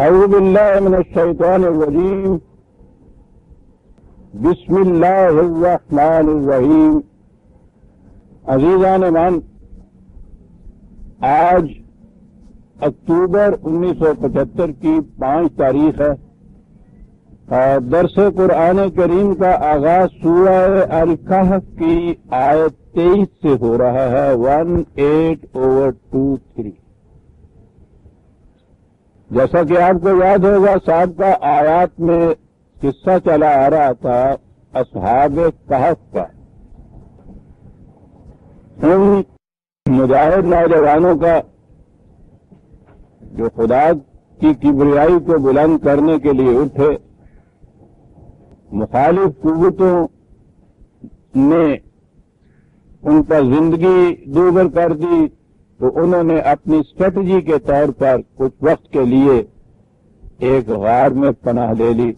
أعوذ بالله من الشيطان الرجيم بسم الله الرحمن الرحیم۔ عزیزان من، آج اکتوبر 1975 کی 5 تاریخ ہے اور درس قرآن کریم کا آغاز سورہ الکہف کی آیت 23 سے ہو رہا ہے 18/23۔ جیسا کہ آپ کو یاد ہوگا، سابقہ آیات میں قصہ چلا آ رہا تھا اصحاب کہف کا، ان مجاہد نوجوانوں کا جو خدا کی کبریائی کو بلند کرنے کے لیے اٹھے۔ مخالف قوتوں نے ان پر زندگی دوبر کر دی، تو انہوں نے اپنی اسٹریٹجی کے طور پر کچھ وقت کے لیے ایک غار میں پناہ لے لی۔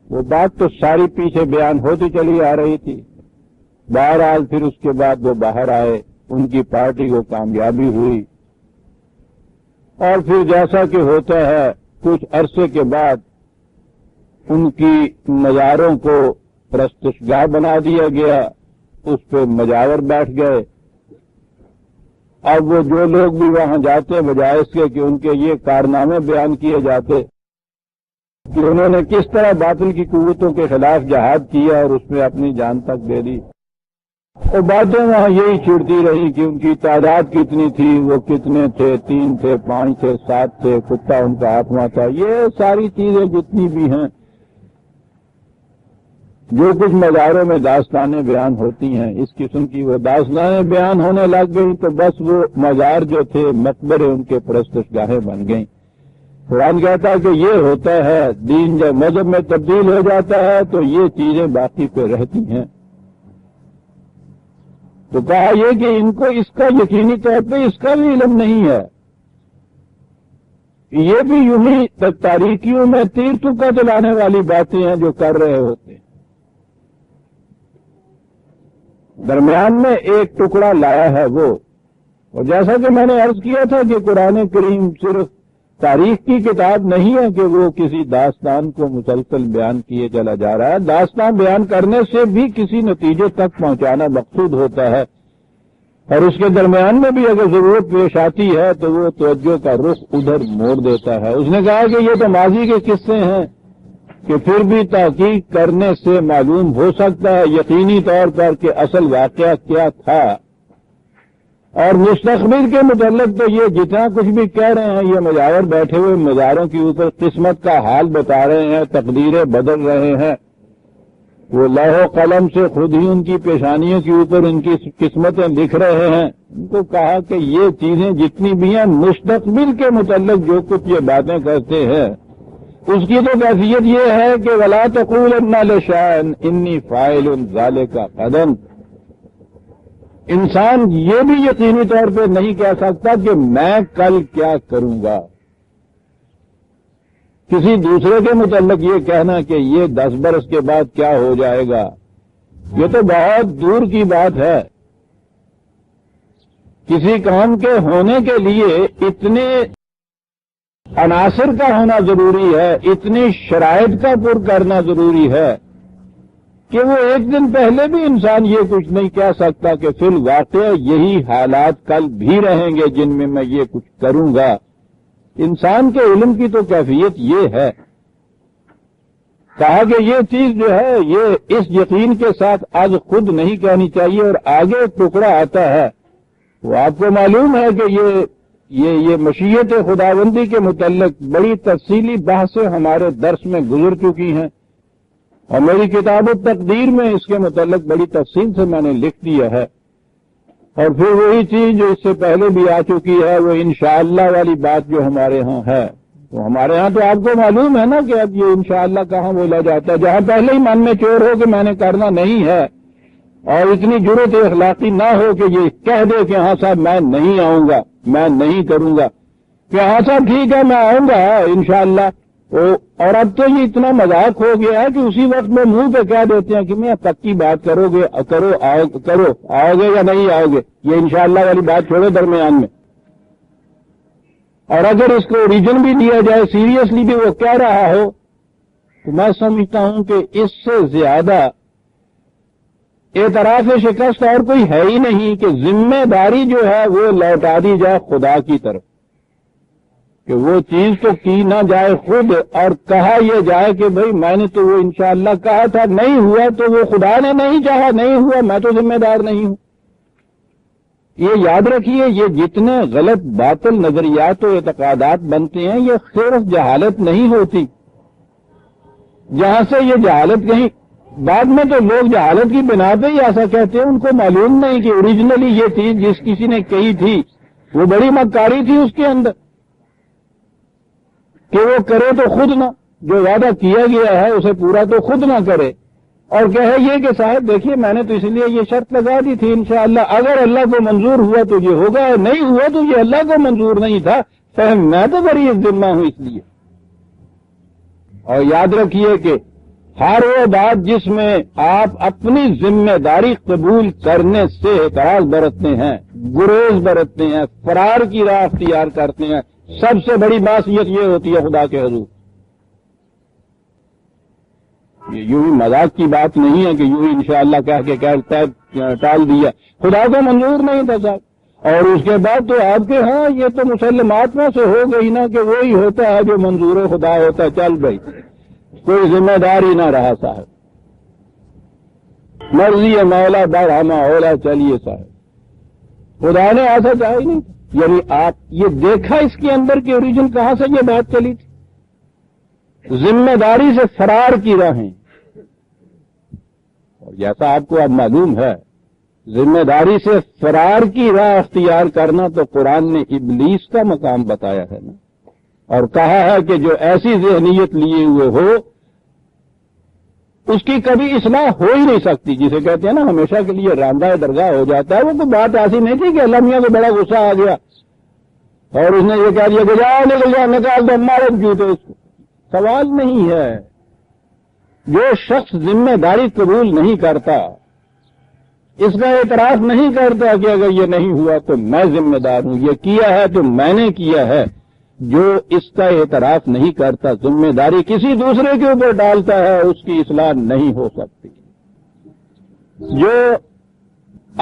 وہ بات تو ساری پیچھے بیان ہوتی چلی آ رہی تھی۔ بہرحال پھر اس کے بعد وہ باہر آئے، ان کی پارٹی کو کامیابی ہوئی، اور پھر جیسا کہ ہوتا ہے کچھ عرصے کے بعد ان کی مزاروں کو پرستشگاہ بنا دیا گیا، اس پہ مجاور بیٹھ گئے۔ اب وہ جو لوگ بھی وہاں جاتے بجائے اس کے کہ ان کے یہ کارنامے بیان کیے جاتے کہ انہوں نے کس طرح باطل کی قوتوں کے خلاف جہاد کیا اور اس میں اپنی جان تک دے دی، وہ باتیں وہاں یہی چھڑتی رہی کہ ان کی تعداد کتنی تھی، وہ کتنے تھے، 3 تھے، 5 تھے، 7 تھے، کتا ان کا آتما تھا۔ یہ ساری چیزیں جتنی بھی ہیں، جو کچھ مزاروں میں داستانیں بیان ہوتی ہیں، اس قسم کی وہ داستانیں بیان ہونے لگ گئی، تو بس وہ مزار جو تھے مقبرے ان کے پرستشگاہیں بن گئیں۔ قرآن کہتا ہے کہ یہ ہوتا ہے، دین جب مذہب میں تبدیل ہو جاتا ہے تو یہ چیزیں باقی پہ رہتی ہیں۔ تو کہا یہ کہ ان کو اس کا یقینی طور پہ اس کا بھی علم نہیں ہے، یہ بھی یوں ہی تاریکیوں میں تیر تکا چلانے والی باتیں ہیں جو کر رہے ہوتے ہیں۔ درمیان میں ایک ٹکڑا لایا ہے وہ، اور جیسا کہ میں نے عرض کیا تھا کہ قرآن کریم صرف تاریخ کی کتاب نہیں ہے کہ وہ کسی داستان کو مسلسل بیان کیے چلا جا رہا ہے۔ داستان بیان کرنے سے بھی کسی نتیجے تک پہنچانا مقصود ہوتا ہے، اور اس کے درمیان میں بھی اگر ضرورت پیش آتی ہے تو وہ توجہ کا رخ ادھر موڑ دیتا ہے۔ اس نے کہا کہ یہ تو ماضی کے قصے ہیں کہ پھر بھی تحقیق کرنے سے معلوم ہو سکتا ہے یقینی طور پر کہ اصل واقعہ کیا تھا، اور مستقبل کے متعلق تو یہ جتنا کچھ بھی کہہ رہے ہیں، یہ مجاور بیٹھے ہوئے مزاروں کے اوپر قسمت کا حال بتا رہے ہیں، تقدیریں بدل رہے ہیں۔ وہ لوح و قلم سے خود ہی ان کی پیشانیوں کے اوپر ان کی قسمتیں لکھ رہے ہیں۔ ان کو کہا کہ یہ چیزیں جتنی بھی ہیں، مستقبل کے متعلق جو کچھ یہ باتیں کرتے ہیں، اس کی تو کیفیت یہ ہے کہ وَلَا تَقُولَنَّ لِشَيْءٍ إِنِّي فَاعِلٌ ذَلِكَ غَدًا۔ انسان یہ بھی یقینی طور پہ نہیں کہہ سکتا کہ میں کل کیا کروں گا۔ کسی دوسرے کے متعلق یہ کہنا کہ یہ 10 برس کے بعد کیا ہو جائے گا، یہ تو بہت دور کی بات ہے۔ کسی کام کے ہونے کے لیے اتنے عناصر کا ہونا ضروری ہے، اتنی شرائط کا پر کرنا ضروری ہے کہ وہ ایک دن پہلے بھی انسان یہ کچھ نہیں کہہ سکتا کہ فی الواقع یہی حالات کل بھی رہیں گے جن میں میں یہ کچھ کروں گا۔ انسان کے علم کی تو کیفیت یہ ہے۔ کہا کہ یہ چیز جو ہے یہ اس یقین کے ساتھ آج خود نہیں کہنی چاہیے، اور آگے ایک ٹکڑا آتا ہے، وہ آپ کو معلوم ہے کہ یہ مشیت خداوندی کے متعلق بڑی تفصیلی بحثیں ہمارے درس میں گزر چکی ہیں، اور میری کتاب التقدیر میں اس کے متعلق بڑی تفصیل سے میں نے لکھ دیا ہے۔ اور پھر وہی چیز جو اس سے پہلے بھی آ چکی ہے، وہ انشاءاللہ والی بات جو ہمارے ہاں ہے، تو ہمارے ہاں تو آپ کو معلوم ہے نا کہ اب یہ انشاءاللہ کہاں بولا جاتا ہے، جہاں پہلے ہی من میں چور ہو کہ میں نے کرنا نہیں ہے، اور اتنی جرأت اخلاقی نہ ہو کہ یہ کہہ دے کہ ہاں صاحب میں نہیں آؤں گا، میں نہیں کروں گا، کہ ہاں صاحب ٹھیک ہے میں آؤں گا انشاءاللہ۔ اور اب تو یہ اتنا مذاق ہو گیا ہے کہ اسی وقت میں منہ پہ کہہ دیتے ہیں کہ میں پکی بات کرو گے، آؤ گے یا نہیں آؤ گے، یہ انشاءاللہ والی بات چھوڑو درمیان میں۔ اور اگر اس کو اوریجن بھی دیا جائے, سیریسلی بھی وہ کہہ رہا ہو, تو میں سمجھتا ہوں کہ اس سے زیادہ اعتراف شکست اور کوئی ہے ہی نہیں کہ ذمہ داری جو ہے وہ لوٹا دی جائے خدا کی طرف, کہ وہ چیز تو کی نہ جائے خود, اور کہا یہ جائے کہ بھئی میں نے تو وہ انشاءاللہ کہا تھا, نہیں ہوا تو وہ خدا نے نہیں چاہا, نہیں ہوا, میں تو ذمہ دار نہیں ہوں. یہ یاد رکھیے, یہ جتنے غلط باطل نظریات و اعتقادات بنتے ہیں یہ صرف جہالت نہیں ہوتی. جہاں سے یہ جہالت کہیں بعد میں تو لوگ جہالت کی بنا پہ ہی ایسا کہتے ہیں, ان کو معلوم نہیں کہ اوریجنلی یہ چیز جس کسی نے کہی تھی وہ بڑی مکاری تھی اس کے اندر, کہ وہ کرے تو خود نہ, جو وعدہ کیا گیا ہے اسے پورا تو خود نہ کرے, اور کہے یہ کہ صاحب دیکھیے میں نے تو اس لیے یہ شرط لگا دی تھی انشاءاللہ, اگر اللہ کو منظور ہوا تو یہ ہوگا, نہیں ہوا تو یہ اللہ کو منظور نہیں تھا, فہم میں تو بری ذمہ ہوں اس لیے. اور یاد رکھیے کہ ہر وہ بات جس میں آپ اپنی ذمہ داری قبول کرنے سے اعتراض برتتے ہیں, گریز برتتے ہیں, فرار کی راہ اختیار کرتے ہیں, سب سے بڑی معصیت یہ ہوتی ہے خدا کے حضور. یہ یوں ہی مذاق کی بات نہیں ہے کہ یوں ہی انشاءاللہ کہہ کے ٹال دیا, خدا کو منظور نہیں تھا صاحب, اور اس کے بعد تو آپ کے ہاں یہ تو مسلمات میں سے ہو گئی نا کہ وہی ہوتا ہے جو منظور خدا ہوتا ہے, چل بھائی کوئی ذمہ دار ہی نہ رہا صاحب, مرضی ہے مولا برہما اولا, چلیے صاحب, خدا نے ایسا چاہا ہی نہیں. یعنی آپ یہ دیکھا اس کے اندر کی اوریجن کہاں سے یہ بات چلی تھی, ذمہ داری سے فرار کی راہیں. اور جیسا آپ کو اب معلوم ہے, ذمہ داری سے فرار کی راہ اختیار کرنا تو قرآن نے ابلیس کا مقام بتایا ہے نا, اور کہا ہے کہ جو ایسی ذہنیت لیے ہوئے ہو اس کی کبھی اصلاح ہو ہی نہیں سکتی, جسے کہتے ہیں نا ہمیشہ کے لیے راندہ درگاہ ہو جاتا ہے. وہ کوئی بات ایسی نہیں تھی کہ اللہ میاں کو بڑا غصہ آ گیا اور اس نے یہ کہہ دیا کہ جاؤ نکل جاؤ, نکال دو, مارو جوتے اس کو. سوال نہیں ہے, جو شخص ذمہ داری قبول نہیں کرتا, اس کا اعتراف نہیں کرتا کہ اگر یہ نہیں ہوا تو میں ذمہ دار ہوں, یہ کیا ہے تو میں نے کیا ہے, جو اس کا اعتراف نہیں کرتا, ذمہ داری کسی دوسرے کے اوپر ڈالتا ہے, اس کی اصلاح نہیں ہو سکتی. جو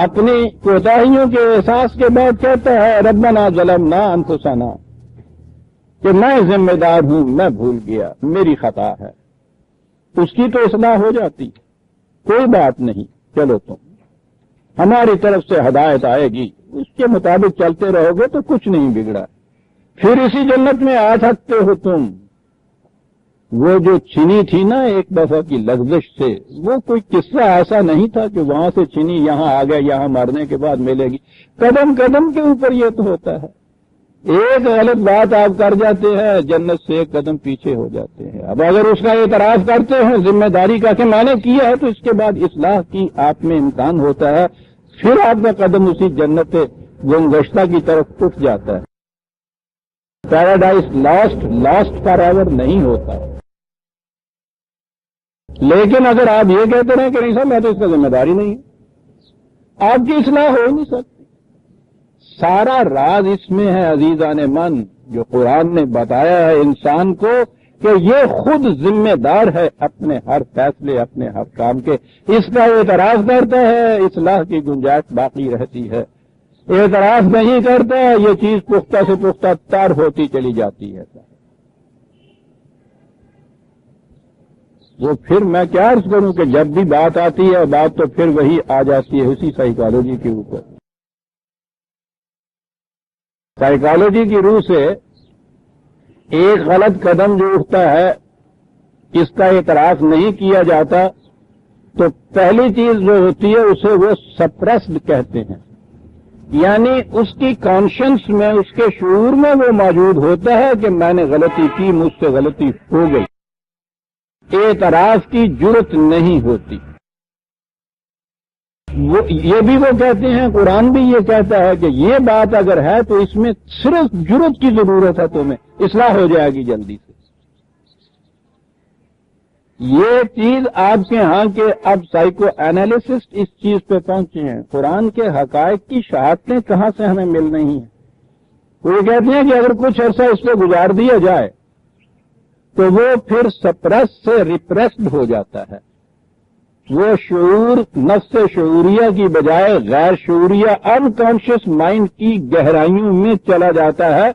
اپنی کوتاہیوں کے احساس کے بعد کہتا ہے ربنا ظلمنا انفسنا, کہ میں ذمہ دار ہوں, میں بھول گیا, میری خطا ہے, اس کی تو اصلاح ہو جاتی, کوئی بات نہیں, چلو تم ہماری طرف سے ہدایت آئے گی, اس کے مطابق چلتے رہو گے تو کچھ نہیں بگڑا, پھر اسی جنت میں آ سکتے ہو تم. وہ جو چھنی تھی نا ایک دفعہ کی لغزش سے, وہ کوئی قصہ ایسا نہیں تھا کہ وہاں سے چھنی یہاں آ گیا, یہاں مرنے کے بعد ملے گی. قدم قدم کے اوپر یہ تو ہوتا ہے, ایک غلط بات آپ کر جاتے ہیں, جنت سے ایک قدم پیچھے ہو جاتے ہیں. اب اگر اس کا اعتراف کرتے ہیں ذمہ داری کا کہ میں نے کیا ہے, تو اس کے بعد اصلاح کی آپ میں امکان ہوتا ہے, پھر آپ کا قدم اسی جنت گمگشتہ کی طرف اٹھ جاتا ہے. پیراڈائز لاسٹ فار ایور نہیں ہوتا. لیکن اگر آپ یہ کہتے رہے کہ نہیں صاحب میں تو اس کا ذمہ داری نہیں ہوں, آپ کی اصلاح ہو ہی نہیں سکتی. سارا راز اس میں ہے عزیزان من, جو قرآن نے بتایا ہے انسان کو کہ یہ خود ذمہ دار ہے اپنے ہر فیصلے, اپنے ہر کام کے. اس کا اعتراف کرتا ہے, اصلاح کی گنجائش باقی رہتی ہے. اعتراف نہیں کرتا, یہ چیز پختہ سے پختہ تر ہوتی چلی جاتی ہے. وہ پھر میں کیا عرض کروں کہ جب بھی بات آتی ہے بات تو پھر وہی آ جاتی ہے اسی سائیکالوجی کے اوپر. سائیکالوجی کی روح سے ایک غلط قدم جو اٹھتا ہے, اس کا اعتراف نہیں کیا جاتا, تو پہلی چیز جو ہوتی ہے اسے وہ سپریسڈ کہتے ہیں. یعنی اس کی کانشنس میں, اس کے شعور میں وہ موجود ہوتا ہے کہ میں نے غلطی کی, مجھ سے غلطی ہو گئی. اعتراف کی جرت نہیں ہوتی. یہ بھی وہ کہتے ہیں, قرآن بھی یہ کہتا ہے کہ یہ بات اگر ہے تو اس میں صرف جرت کی ضرورت ہے, تمہیں اصلاح ہو جائے گی جلدی سے. یہ چیز آپ کے ہاں کے اب سائیکو اینالیسسٹ اس چیز پہ پہنچے ہیں. قرآن کے حقائق کی شہادتیں کہاں سے ہمیں مل رہی ہیں, وہ یہ کہتے ہیں کہ اگر کچھ عرصہ اس پہ گزار دیا جائے تو وہ پھر سپریس سے ریپریسڈ ہو جاتا ہے. وہ شعور نفس شعوریہ کی بجائے غیر شعوریہ انکانشیس مائنڈ کی گہرائیوں میں چلا جاتا ہے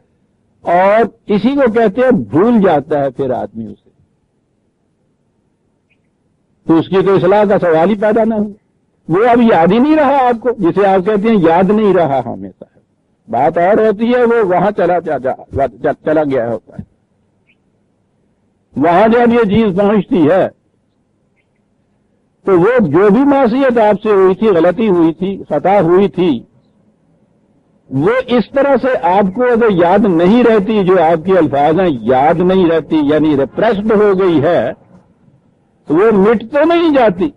اور اسی کو کہتے ہیں بھول جاتا ہے پھر آدمی اسے. تو اس کی تو اصلاح کا سوال ہی پیدا نہ ہو. وہ اب یاد ہی نہیں رہا آپ کو، جسے آپ کہتے ہیں یاد نہیں رہا ہمیشہ. بات اور ہوتی ہے وہ وہاں چلا گیا ہوتا ہے. وہاں جب یہ چیز پہنچتی ہے تو وہ جو بھی معصیت آپ سے ہوئی تھی، غلطی ہوئی تھی، خطا ہوئی تھی، وہ اس طرح سے آپ کو اگر یاد نہیں رہتی، جو آپ کی الفاظ ہیں یاد نہیں رہتی، یعنی ریپریسڈ ہو گئی ہے، تو وہ مٹ تو نہیں جاتی،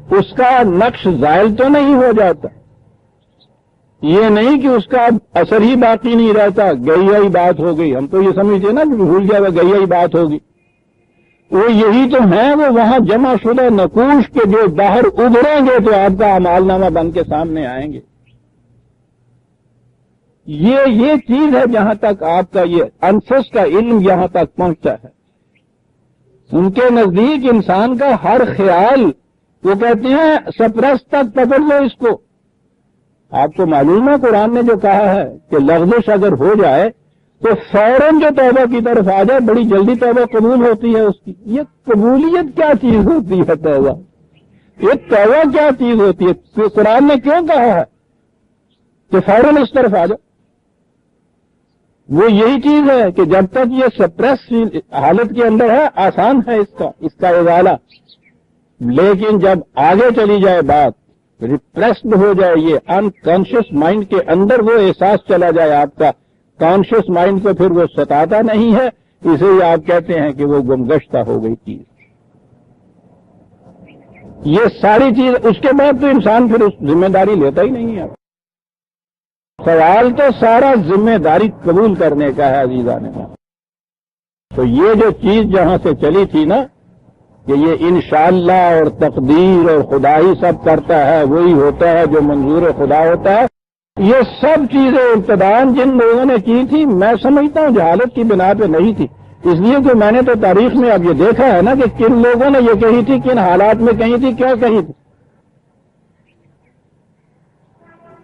اس کا نقش زائل تو نہیں ہو جاتا. یہ نہیں کہ اس کا اثر ہی باقی نہیں رہتا، گئی آئی بات ہو گئی. ہم تو یہ سمجھتے نا کہ بھول جائے گئی آئی بات ہوگی. وہ یہی تو ہیں، وہ وہاں جمع شدہ نقوش کے جو باہر ابھریں گے تو آپ کا اعمال نامہ بن کے سامنے آئیں گے. یہ چیز ہے جہاں تک آپ کا یہ انفس کا علم یہاں تک پہنچتا ہے. ان کے نزدیک انسان کا ہر خیال، وہ کہتے ہیں سپریس تک پکڑ لو اس کو. آپ کو معلوم ہے قرآن نے جو کہا ہے کہ لغزش اگر ہو جائے تو فوراً جو توبہ کی طرف آ جائے بڑی جلدی توبہ قبول ہوتی ہے اس کی. یہ قبولیت کیا چیز ہوتی ہے توبہ؟ یہ توبہ کیا چیز ہوتی ہے؟ قرآن نے کیوں کہا ہے کہ فوراً اس طرف آ جائے؟ وہ یہی چیز ہے کہ جب تک یہ سپریس حالت کے اندر ہے آسان ہے اس کا ازالہ، لیکن جب آگے چلی جائے بات، ریپریسڈ ہو جائے، یہ انکانشیس مائنڈ کے اندر وہ احساس چلا جائے آپ کا، کانشیس مائنڈ کو پھر وہ ستاتا نہیں ہے، اسے ہی آپ کہتے ہیں کہ وہ گمگشتہ ہو گئی چیز. یہ ساری چیز اس کے بعد تو انسان پھر اس ذمہ داری لیتا ہی نہیں ہے. سوال تو سارا ذمہ داری قبول کرنے کا ہے عزیزان. تو یہ جو چیز جہاں سے چلی تھی نا کہ یہ انشاءاللہ اور تقدیر اور خدا ہی سب کرتا ہے، وہی ہوتا ہے جو منظور خدا ہوتا ہے، یہ سب چیزیں ابتداً جن لوگوں نے کی تھی میں سمجھتا ہوں جہالت کی بنا پہ نہیں تھی. اس لیے کہ میں نے تو تاریخ میں اب یہ دیکھا ہے نا کہ کن لوگوں نے یہ کہی تھی، کن حالات میں کہی تھی، کیا کہی تھی.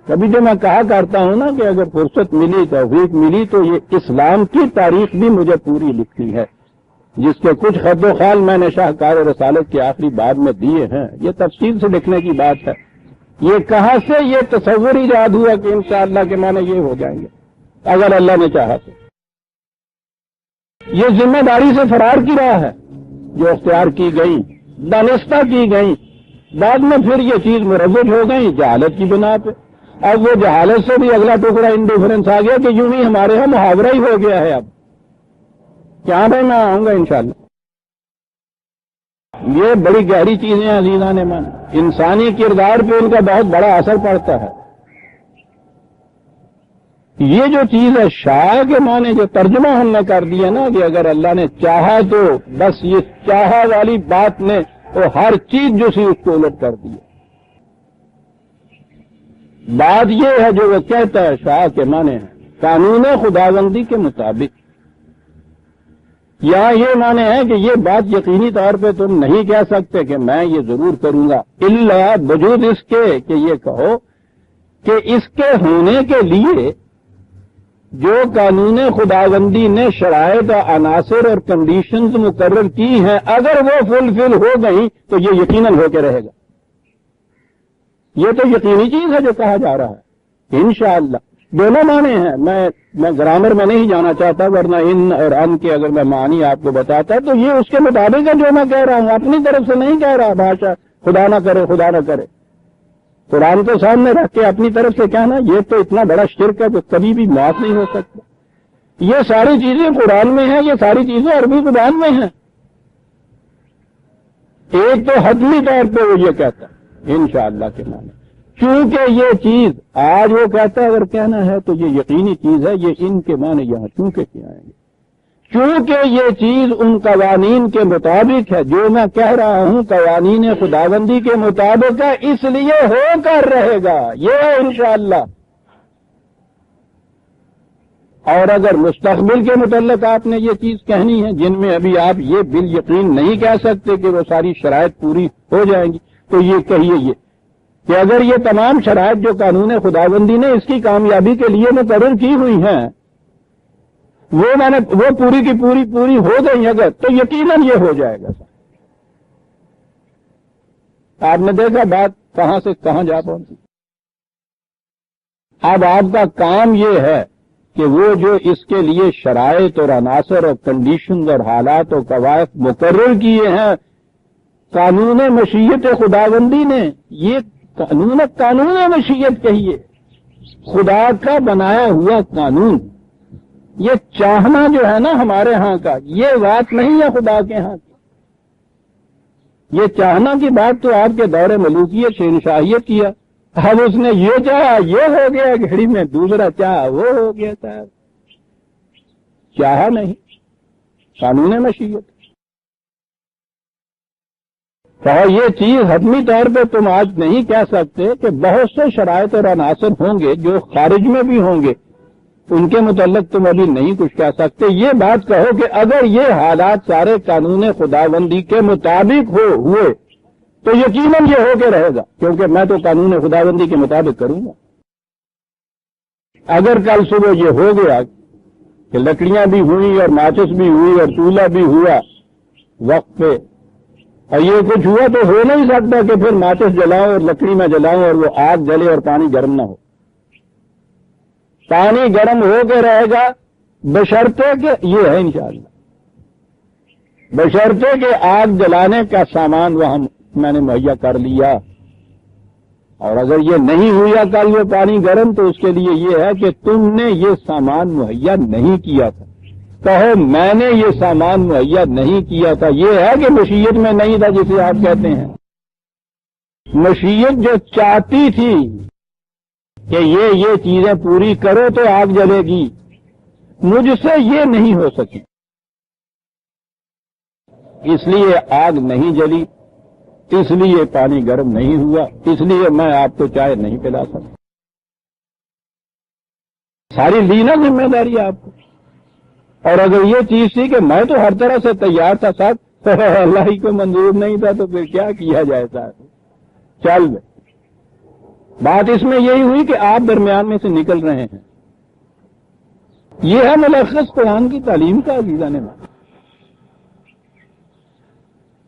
کبھی جو میں کہا کرتا ہوں نا کہ اگر فرصت ملی، توفیق ملی، تو یہ اسلام کی تاریخ بھی مجھے پوری لکھنی ہے، جس کے کچھ خط و خال میں نے شاہکار رسالت کے آخری باب میں دیے ہیں. یہ تفصیل سے لکھنے کی بات ہے. یہ کہاں سے یہ تصور ایجاد ہوا کہ انشاءاللہ کے معنی یہ ہو جائیں گے اگر اللہ نے چاہا تو. یہ ذمہ داری سے فرار کی راہ ہے جو اختیار کی گئی، دانستہ کی گئی، بعد میں پھر یہ چیز مروج ہو گئی جہالت کی بنا پہ. اب وہ جہالت سے بھی اگلا ٹکڑا انڈیفرنس آ گیا کہ یوں ہی ہمارے ہاں محاورہ ہی ہو گیا ہے. اب کیا بھائی میں آؤں گا انشاءاللہ. یہ بڑی گہری چیزیں ہیں عزیزان من، انسانی کردار پہ ان کا بہت بڑا اثر پڑتا ہے. یہ جو چیز ہے شاہ کے معنی جو ترجمہ ہم نے کر دیا نا کہ اگر اللہ نے چاہا تو بس یہ چاہا والی بات نے وہ ہر چیز جو سی اس کو الٹ کر دی. بات یہ ہے جو وہ کہتا ہے شاہ کے معنی ہے قانون خداوندی کے مطابق. یہاں یہ معنی ہے کہ یہ بات یقینی طور پہ تم نہیں کہہ سکتے کہ میں یہ ضرور کروں گا، الا وجود اس کے کہ یہ کہو کہ اس کے ہونے کے لیے جو قانون خداوندی نے شرائط عناصر اور کنڈیشنز مقرر کی ہیں اگر وہ فلفل ہو گئی تو یہ یقیناً ہو کے رہے گا. یہ تو یقینی چیز ہے جو کہا جا رہا ہے. انشاءاللہ دونوں معنی ہیں. میں گرامر میں نہیں جانا چاہتا، ورنہ ان اور ان کے اگر میں معنی آپ کو بتاتا تو یہ اس کے مطابق ہے جو میں کہہ رہا ہوں، اپنی طرف سے نہیں کہہ رہا بھاشا خدا نہ کرے خدا نہ کرے. قرآن کو سامنے رکھ کے اپنی طرف سے کہنا یہ تو اتنا بڑا شرک ہے جو کبھی بھی معاف نہیں ہو سکتا. یہ ساری چیزیں قرآن میں ہیں، یہ ساری چیزیں عربی زبان میں ہیں. ایک تو حتمی طور پہ وہ یہ کہتا ہے انشاءاللہ کے معنی، چونکہ یہ چیز آج وہ کہتا ہے اگر کہنا ہے تو یہ یقینی چیز ہے، یہ ان کے معنی یہاں چونکہ کیا آئیں گے، چونکہ یہ چیز ان قوانین کے مطابق ہے جو میں کہہ رہا ہوں قوانین خداوندی کے مطابق ہے، اس لیے ہو کر رہے گا. یہ ہے انشاءاللہ. اور اگر مستقبل کے متعلق آپ نے یہ چیز کہنی ہے جن میں ابھی آپ یہ بالیقین نہیں کہہ سکتے کہ وہ ساری شرائط پوری ہو جائیں گی، تو یہ کہیے یہ کہ اگر یہ تمام شرائط جو قانون خداوندی نے اس کی کامیابی کے لیے مقرر کی ہوئی ہیں وہ پوری کی پوری ہو گئی اگر، تو یقیناً یہ ہو جائے گا۔ آپ نے دیکھا بات کہاں سے کہاں جا پہنچی۔ اب آپ کا کام یہ ہے کہ وہ جو اس کے لیے شرائط اور عناصر اور کنڈیشنز اور حالات اور قواعد مقرر کیے ہیں قانون مشیت خداوندی نے، یہ قانون مشیت کہیے، خدا کا بنایا ہوا قانون، یہ چاہنا جو ہے نا ہمارے ہاں کا، یہ بات نہیں ہے خدا کے ہاں کی۔ یہ چاہنا کی بات تو آپ کے دور ملوکیت شہنشاہیت کیا، اب اس نے یہ چاہا یہ ہو گیا، گھڑی میں دوسرا چاہا وہ ہو گیا صاحب، چاہا نہیں، قانون مشیت۔ تو یہ چیز حتمی طور پہ تم آج نہیں کہہ سکتے کہ بہت سے شرائط اور عناصر ہوں گے جو خارج میں بھی ہوں گے، ان کے متعلق تم ابھی نہیں کچھ کہہ سکتے۔ یہ بات کہو کہ اگر یہ حالات سارے قانون خداوندی کے مطابق ہوئے تو یقیناً یہ ہو کے رہے گا، کیونکہ میں تو قانون خداوندی کے مطابق کروں گا۔ اگر کل صبح یہ ہو گیا کہ لکڑیاں بھی ہوئی اور ماچس بھی ہوئی اور چولہا بھی ہوا وقت پہ، اور یہ کچھ ہوا تو ہو نہیں سکتا کہ پھر ماچس جلاؤں اور لکڑی میں جلاؤں اور وہ آگ جلے اور پانی گرم نہ ہو۔ پانی گرم ہو کے رہے گا بشرطے کہ یہ ہے انشاءاللہ، بشرطے کہ آگ جلانے کا سامان وہاں میں نے مہیا کر لیا، اور اگر یہ نہیں ہوا کل وہ پانی گرم تو اس کے لیے یہ ہے کہ تم نے یہ سامان مہیا نہیں کیا تھا۔ کہو میں نے یہ سامان مہیا نہیں کیا تھا، یہ ہے کہ مشیت میں نہیں تھا جسے آپ کہتے ہیں۔ مشیت جو چاہتی تھی کہ یہ چیزیں پوری کرو تو آگ جلے گی، مجھ سے یہ نہیں ہو سکی، اس لیے آگ نہیں جلی، اس لیے پانی گرم نہیں ہوا، اس لیے میں آپ کو چائے نہیں پلا سکتا۔ ساری لینا ذمہ داری آپ کو۔ اور اگر یہ چیز تھی کہ میں تو ہر طرح سے تیار تھا صاحب، اللہ ہی کو منظور نہیں تھا تو پھر کیا کیا جائے صاحب، چل بات اس میں یہی ہوئی کہ آپ درمیان میں سے نکل رہے ہیں۔ یہ ہے ملخص قرآن کی تعلیم کا عزیزان نے۔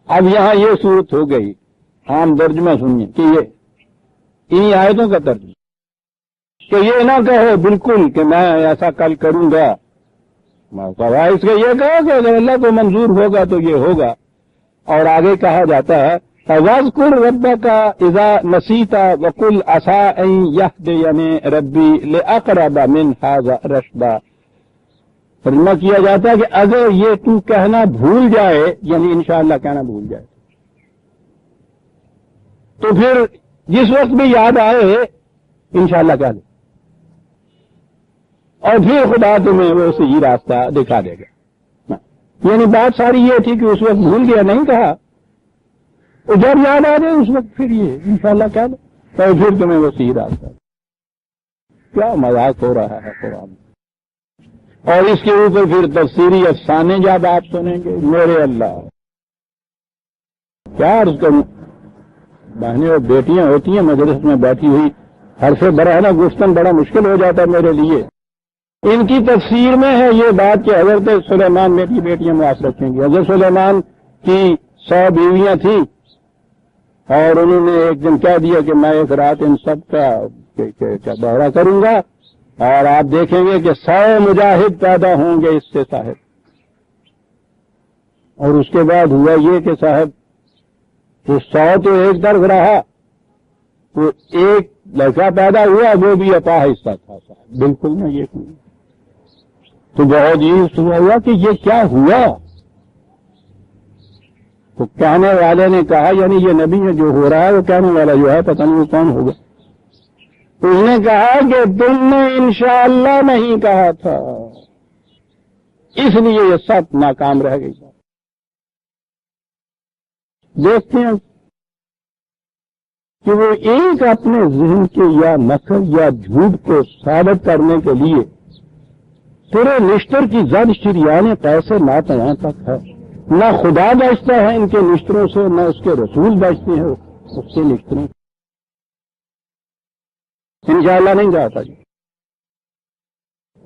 اب یہاں یہ صورت ہو گئی، عام ترجمہ سنیے کہ یہ انہی آیتوں کا ترجمہ، کہ یہ نہ کہو بالکل کہ میں ایسا کل کروں گا، اس کا یہ کہو کہ اگر اللہ کو منظور ہوگا تو یہ ہوگا۔ اور آگے کہا جاتا ہے وَاذْكُرْ رَبَّكَ إِذَا نَسِيتَ وَقُلْ عَسَىٰ أَن يَهْدِيَنِ رَبِّي لِأَقْرَبَ مِنْ هَٰذَا رَشْدًا۔ ترجمہ کیا جاتا ہے کہ اگر یہ تو کہنا بھول جائے، یعنی انشاءاللہ کہنا بھول جائے، تو پھر جس وقت بھی یاد آئے انشاءاللہ کہہ دے، اور پھر خدا تمہیں وہ صحیح راستہ دکھا دے گا۔ یعنی بات ساری یہ تھی کہ اس وقت بھول گیا، نہیں کہا، اور جب یاد آ جائے اس وقت پھر یہ انشاءاللہ کہہ دو، تو پھر تمہیں وہ صحیح راستہ۔ کیا مذاق ہو رہا ہے قرآن، اور اس کے اوپر پھر تفسیری افسانے جب آپ سنیں گے، میرے اللہ کیا عرض کروں۔ بہنیں اور بیٹیاں ہوتی ہیں مجلس میں بیٹھی ہوئی، ہر سے برہنہ گفتن بڑا مشکل ہو جاتا ہے میرے لیے۔ ان کی تفسیر میں ہے یہ بات کہ حضرت سلیمان میری بیٹیاں معاف رکھیں گی۔ حضرت سلیمان کی 100 بیویاں تھیں، اور انہوں نے ایک دن کہہ دیا کہ میں ایک رات ان سب کا دورہ کروں گا، اور آپ دیکھیں گے کہ 100 مجاہد پیدا ہوں گے اس سے صاحب۔ اور اس کے بعد ہوا یہ کہ صاحب وہ 100 تو ایک طرف رہا، وہ ایک لڑکا پیدا ہوا، وہ بھی اپاہج تھا صاحب، بالکل نہ یہ کوئی۔ تو بہت یہ ہوا کہ یہ کیا ہوا؟ تو کہنے والے نے کہا، یعنی یہ نبی ہے جو ہو رہا ہے، وہ کہنے والا جو ہے پتہ نہیں وہ کون ہوگا، اس نے کہا کہ تم نے انشاءاللہ نہیں کہا تھا، اس لیے یہ سب ناکام رہ گئی۔ دیکھتے ہیں کہ وہ ایک اپنے ذہن کے یا نقل یا جھوٹ کو ثابت کرنے کے لیے پورے نشتر کی زد شریان کیسے نات یہاں تک ہے، نہ خدا بچتا ہے ان کے نشتروں سے، نہ اس کے رسول بچتے ہیں اس کے نشتروں سے۔ انشاءاللہ نہیں جاتا جی،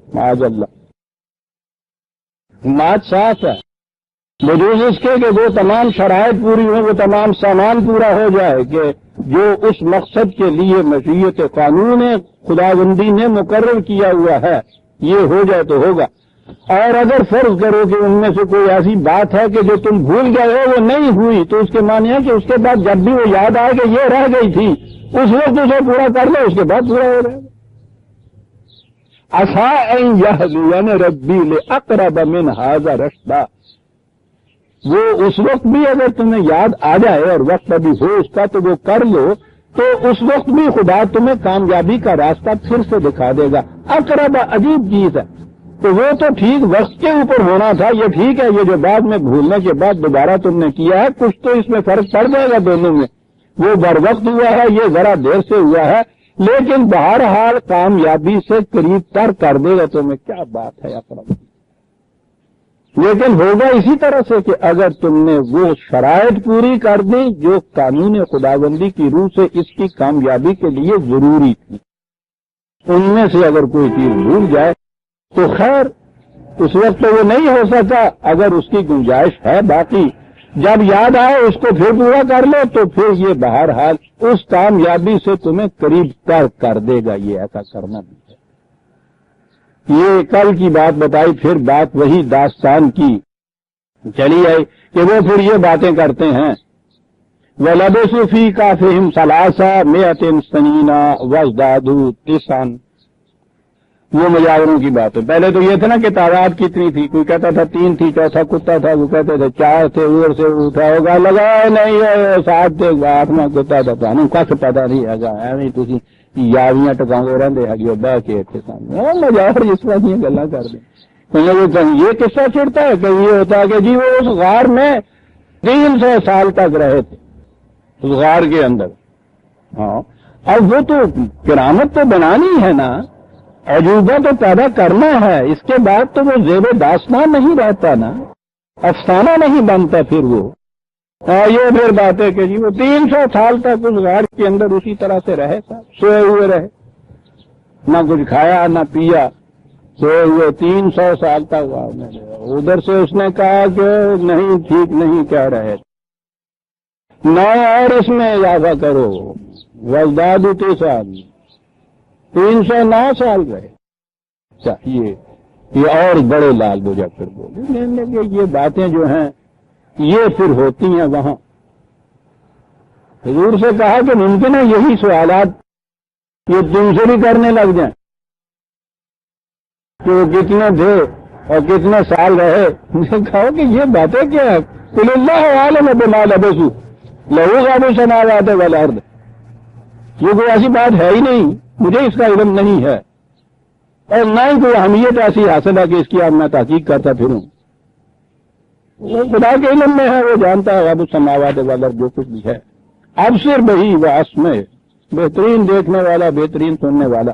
معاذ اللہ۔ بات صاف ہے، بجوز اس کے کہ وہ تمام شرائط پوری ہوں، وہ تمام سامان پورا ہو جائے کہ جو اس مقصد کے لیے مشیت قانون خداوندی نے مقرر کیا ہوا ہے یہ ہو جائے تو ہوگا۔ اور اگر فرض کرو کہ ان میں سے کوئی ایسی بات ہے کہ جو تم بھول گئے ہو وہ نہیں ہوئی، تو اس کے معنی ہے کہ اس کے بعد جب بھی وہ یاد آئے کہ یہ رہ گئی تھی اس وقت اسے پورا کر لو، اس کے بعد پورا ہو جائے گا۔ عسیٰ ان یہدینی ربی لاقرب من ھذا رشدا، وہ اس وقت بھی اگر تمہیں یاد آ جائے اور وقت ابھی ہو اس کا تو وہ کر لو، تو اس وقت بھی خدا تمہیں کامیابی کا راستہ پھر سے دکھا دے گا۔ اقرب عجیب چیز ہے، تو وہ تو ٹھیک وقت کے اوپر ہونا تھا، یہ ٹھیک ہے، یہ جو بعد میں بھولنے کے بعد دوبارہ تم نے کیا ہے کچھ تو اس میں فرق پڑ جائے گا دونوں میں، وہ بر وقت ہوا ہے، یہ ذرا دیر سے ہوا ہے، لیکن بہرحال کامیابی سے قریب تر کر دے گا تمہیں۔ کیا بات ہے اقرب، لیکن ہوگا اسی طرح سے کہ اگر تم نے وہ شرائط پوری کر دی جو قانون خداوندی کی روح سے اس کی کامیابی کے لیے ضروری تھی، ان میں سے اگر کوئی چیز بھول جائے تو خیر اس وقت تو وہ نہیں ہو سکا، اگر اس کی گنجائش ہے باقی جب یاد آئے اس کو پھر پورا کر لو تو پھر یہ بہرحال اس کامیابی سے تمہیں قریب تر کر دے گا۔ یہ ایسا کرنا بھی ہے۔ یہ کل کی بات بتائی، پھر بات وہی داستان کی چلی آئی کہ وہ پھر یہ باتیں کرتے ہیں وَلَبِثُوا فِي كَهْفِهِمْ ثَلَاثَ مِائَةٍ سِنِينَ وَازْدَادُوا تِسْعًا۔ وہ مجاوروں کی بات ہے۔ پہلے تو یہ تھا نا کہ تعداد کتنی تھی، کوئی کہتا تھا 3 تھی، چوتھا کتا تھا، وہ کہتے تھے 4 تھے، اوپر سے اٹھا ہوگا لگا نہیں 7 تھے، 8واں کتا تھا، تو کچھ پتا نہیں ہے ایویں تھی یاویاں ٹکاؤں رہتے ہے بہ کے اتنے سامنے مجاور جس طرح دیا گلا کر دیں۔ یہ قصہ چھڑتا ہے کہ یہ ہوتا ہے کہ جی وہ اس غار میں 300 سال تک رہے تھے اس غار کے اندر۔ ہاں اب وہ تو کرامت تو بنانی ہے نا، عجوبہ تو پیدا کرنا ہے، اس کے بعد تو وہ زیب داستان نہیں رہتا نا، افسانہ نہیں بنتا پھر وہ۔ یہ پھر بات ہے کہ جی وہ 300 سال تک اس غار کے اندر اسی طرح سے رہے، سوئے ہوئے رہے، نہ کچھ کھایا نہ پیا، سوئے ہوئے 300 سال تک غار میں رہے۔ ادھر سے اس نے کہا کہ نہیں ٹھیک نہیں کہہ رہے، نہ اور اس میں اضافہ کرو، وزداد 309 سال رہے۔ چاہیے یہ اور بڑے لال بوجھا پھر بولے کہ یہ باتیں جو ہیں یہ پھر ہوتی ہیں وہاں۔ حضور سے کہا کہ ممکن ہے یہی سوالات یہ تم سے بھی کرنے لگ جائیں کہ وہ کتنے تھے اور کتنے سال رہے۔ مجھے کہا کہ یہ باتیں کیا ہے، قل اللہ عالم بما لبثوا لہ غیب السماوات والارض، یہ کوئی ایسی بات ہے ہی نہیں، مجھے اس کا علم نہیں ہے اور نہ ہی کوئی اہمیت ایسی حاصل ہے کہ اس کی اب میں تحقیق کرتا پھروں۔ وہ خدا کے علم میں ہے، وہ جانتا ہے غیب السماوات والارض جو کچھ بھی ہے۔ اب صرف وہی واسمع، بہترین دیکھنے والا، بہترین سننے والا۔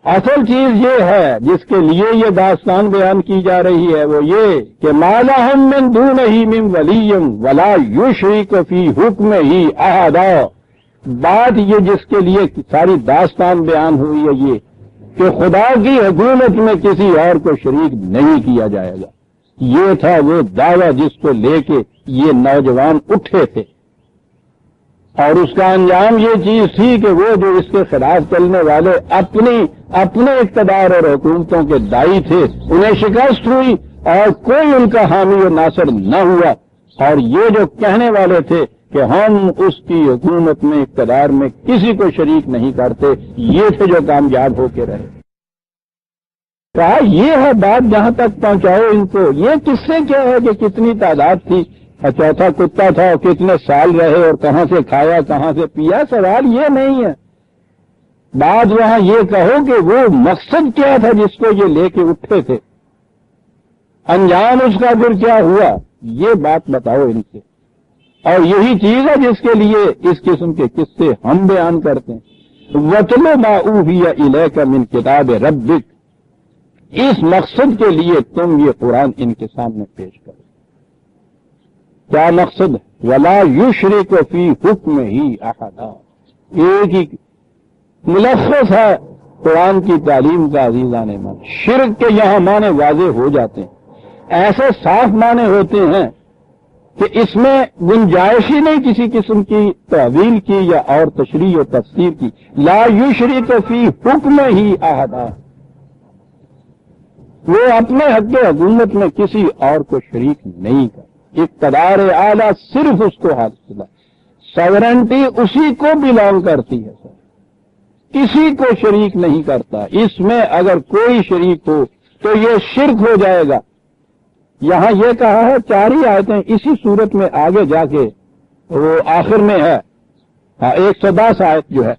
اصل چیز یہ ہے جس کے لیے یہ داستان بیان کی جا رہی ہے، وہ یہ کہ ما لہم من دونہ من ولی ولا یشرک فی حکمہ احدا۔ بات یہ جس کے لیے ساری داستان بیان ہوئی ہے یہ کہ خدا کی حکومت میں کسی اور کو شریک نہیں کیا جائے گا۔ یہ تھا وہ دعویٰ جس کو لے کے یہ نوجوان اٹھے تھے، اور اس کا انجام یہ چیز تھی کہ وہ جو اس کے خلاف چلنے والے اپنے اقتدار اور حکومتوں کے دائی تھے انہیں شکست ہوئی اور کوئی ان کا حامی و ناصر نہ ہوا، اور یہ جو کہنے والے تھے کہ ہم اس کی حکومت میں اقتدار میں کسی کو شریک نہیں کرتے، یہ تھے جو کامیاب ہو کے رہے۔ کہا یہ ہے بات جہاں تک پہنچاؤ ان کو، یہ کس سے کیا ہے کہ کتنی تعداد تھی اور چوتھا کتا تھا اور کتنے سال رہے اور کہاں سے کھایا کہاں سے پیا، سوال یہ نہیں ہے۔ بات وہاں یہ کہو کہ وہ مقصد کیا تھا جس کو یہ لے کے اٹھے تھے، انجام اس کا پھر کیا ہوا، یہ بات بتاؤ ان سے۔ اور یہی چیز ہے جس کے لیے اس قسم کے قصے ہم بیان کرتے ہیں۔ وَاتْلُ مَا أُوحِيَ إِلَيْكَ مِنْ كِتَابِ رَبِّكَ، اس مقصد کے لیے تم یہ قرآن ان کے سامنے پیش کرو. کیا مقصد ہے؟ وَلَا يُشْرِكُ فِي حُكْمِهِ أَحَدًا. ایک ہی ملخص ہے قرآن کی تعلیم کا عزیزان من. شرک کے یہاں معنی واضح ہو جاتے ہیں, ایسے صاف معنی ہوتے ہیں کہ اس میں گنجائش ہی نہیں کسی قسم کی تعویل کی یا اور تشریح و تفسیر کی. لا یشرک فی حکمہ احدا, وہ اپنے حق حکومت میں کسی اور کو شریک نہیں کرتا. اقتدار اعلیٰ صرف اس کو حاصل ہے, ساورنٹی اسی کو بلانگ کرتی ہے سر, کسی کو شریک نہیں کرتا. اس میں اگر کوئی شریک ہو تو یہ شرک ہو جائے گا. یہاں یہ کہا ہے, 4 ہی آیتیں اسی صورت میں آگے جا کے وہ آخر میں ہے, 110 آیت جو ہے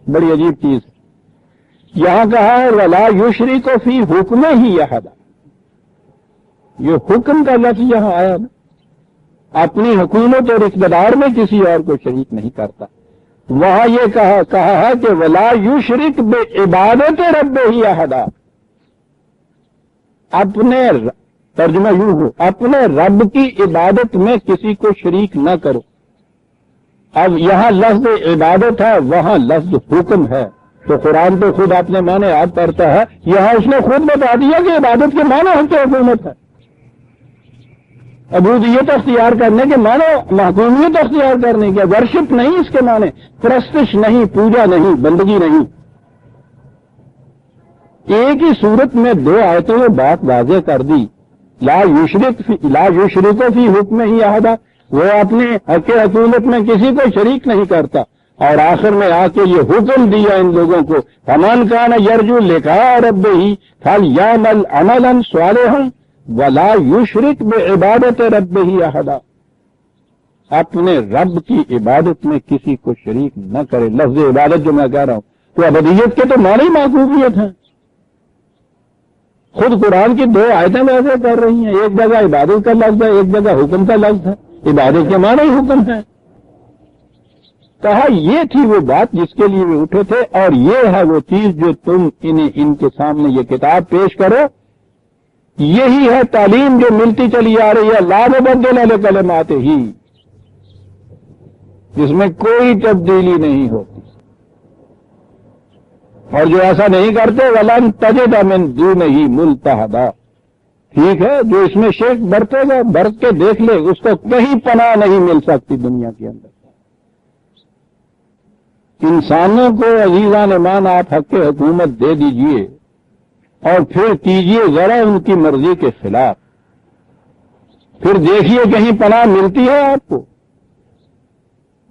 بڑی عجیب چیز ہے. یہاں کہا ہے وَلَا يُشْرِكُ فِي حُكْمِهِ أَحَدًا. یہ حکم کا لفظ یہاں آیا نا, اپنی حکومت اور اقتدار میں کسی اور کو شریک نہیں کرتا. وہاں یہ کہا ہے کہ وَلَا يُشْرِكْ بِعِبَادَةِ رَبِّهِ أَحَدًا. اپنے ترجمہ یوں ہو, اپنے رب کی عبادت میں کسی کو شریک نہ کرو. اب یہاں لفظ عبادت ہے, وہاں لفظ حکم ہے, تو قرآن تو خود اپنے معنی آپ پڑھتا ہے, یہاں اس نے خود بتا دیا کہ عبادت کے معنی حق حکومت ہے, عبودیت اختیار کرنے کے معنی محکومیت اختیار کرنے کے. ورشپ نہیں اس کے معنی, پرستش نہیں, پوجا نہیں, بندگی نہیں. ایک ہی صورت میں 2 آیتوں میں بات واضح کر دی. لا یشرک فی حکمہ احدا, وہ اپنے حق حکومت میں کسی کو شریک نہیں کرتا. اور آخر میں آ کے یہ حکم دیا ان لوگوں کو, فمن کان یرجو لقاء ربہ فلیعمل عملا صالحا ولا یشرک بعبادۃ ربہ احدا. اپنے رب کی عبادت میں کسی کو شریک نہ کرے. لفظ عبادت جو میں کہہ رہا ہوں تو ابدیت کے تو معنی محبوبیت ہیں. خود قرآن کی 2 آیتیں ویسے کر رہی ہیں, ایک جگہ عبادت کا لفظ ہے, ایک جگہ حکم کا لفظ ہے. عبادت کے معنی ہی حکم ہے. کہا یہ تھی وہ بات جس کے لیے وہ اٹھے تھے, اور یہ ہے وہ چیز جو تم انہیں ان کے سامنے یہ کتاب پیش کرو. یہی ہے تعلیم جو ملتی چلی آ رہی ہے, لا مبدل لکلماتہ, جس میں کوئی تبدیلی نہیں ہوتی. اور جو ایسا نہیں کرتے وَلَن تَجِدَ مِن دُونِهِ مُلْتَحَدًا. ٹھیک ہے, جو اس میں شرک برتے گا, برت کے دیکھ لے, اس کو کہیں پناہ نہیں مل سکتی دنیا کے اندر. انسانوں کو عزیزان ایمان آپ حق حکومت دے دیجئے اور پھر کیجئے ذرا ان کی مرضی کے خلاف, پھر دیکھیے کہیں پناہ ملتی ہے آپ کو.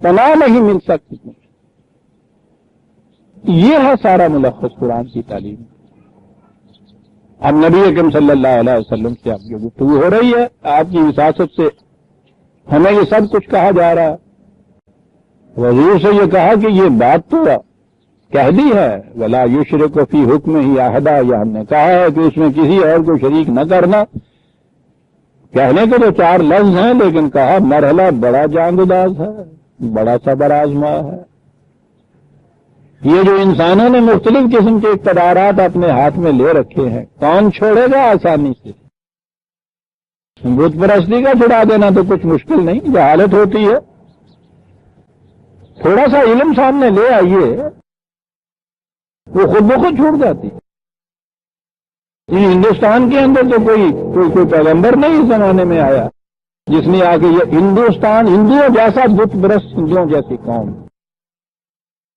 پناہ نہیں مل سکتی. یہ ہے سارا ملخص قرآن کی تعلیم. اب نبی اکرم صلی اللہ علیہ وسلم سے آپ کی گفتگو ہو رہی ہے, آپ کی وساست سے ہمیں یہ سب کچھ کہا جا رہا ہے. حضور سے یہ کہا کہ یہ بات تو کہہ دی ہے, وَلَا يُشْرِكُ فِي حُكْمِهِ أَحَدًا. یہ ہم نے کہا ہے کہ اس میں کسی اور کو شریک نہ کرنا. کہنے کے تو 4 لفظ ہیں, لیکن کہا مرحلہ بڑا جانگداز ہے, بڑا صبر آزما ہے. یہ جو انسانوں نے مختلف قسم کے اقتدارات اپنے ہاتھ میں لے رکھے ہیں, کون چھوڑے گا آسانی سے؟ بت پرستی کا چھڑا دینا تو کچھ مشکل نہیں, جہالت ہوتی ہے. تھوڑا سا علم سامنے لے آئیے, وہ خود بخود چھوٹ جاتی. ہندوستان کے اندر تو کوئی پیغمبر نہیں اس زمانے میں آیا جس نے آ کے یہ ہندوؤں جیسا بت پرست ہندوؤں جیسی قوم,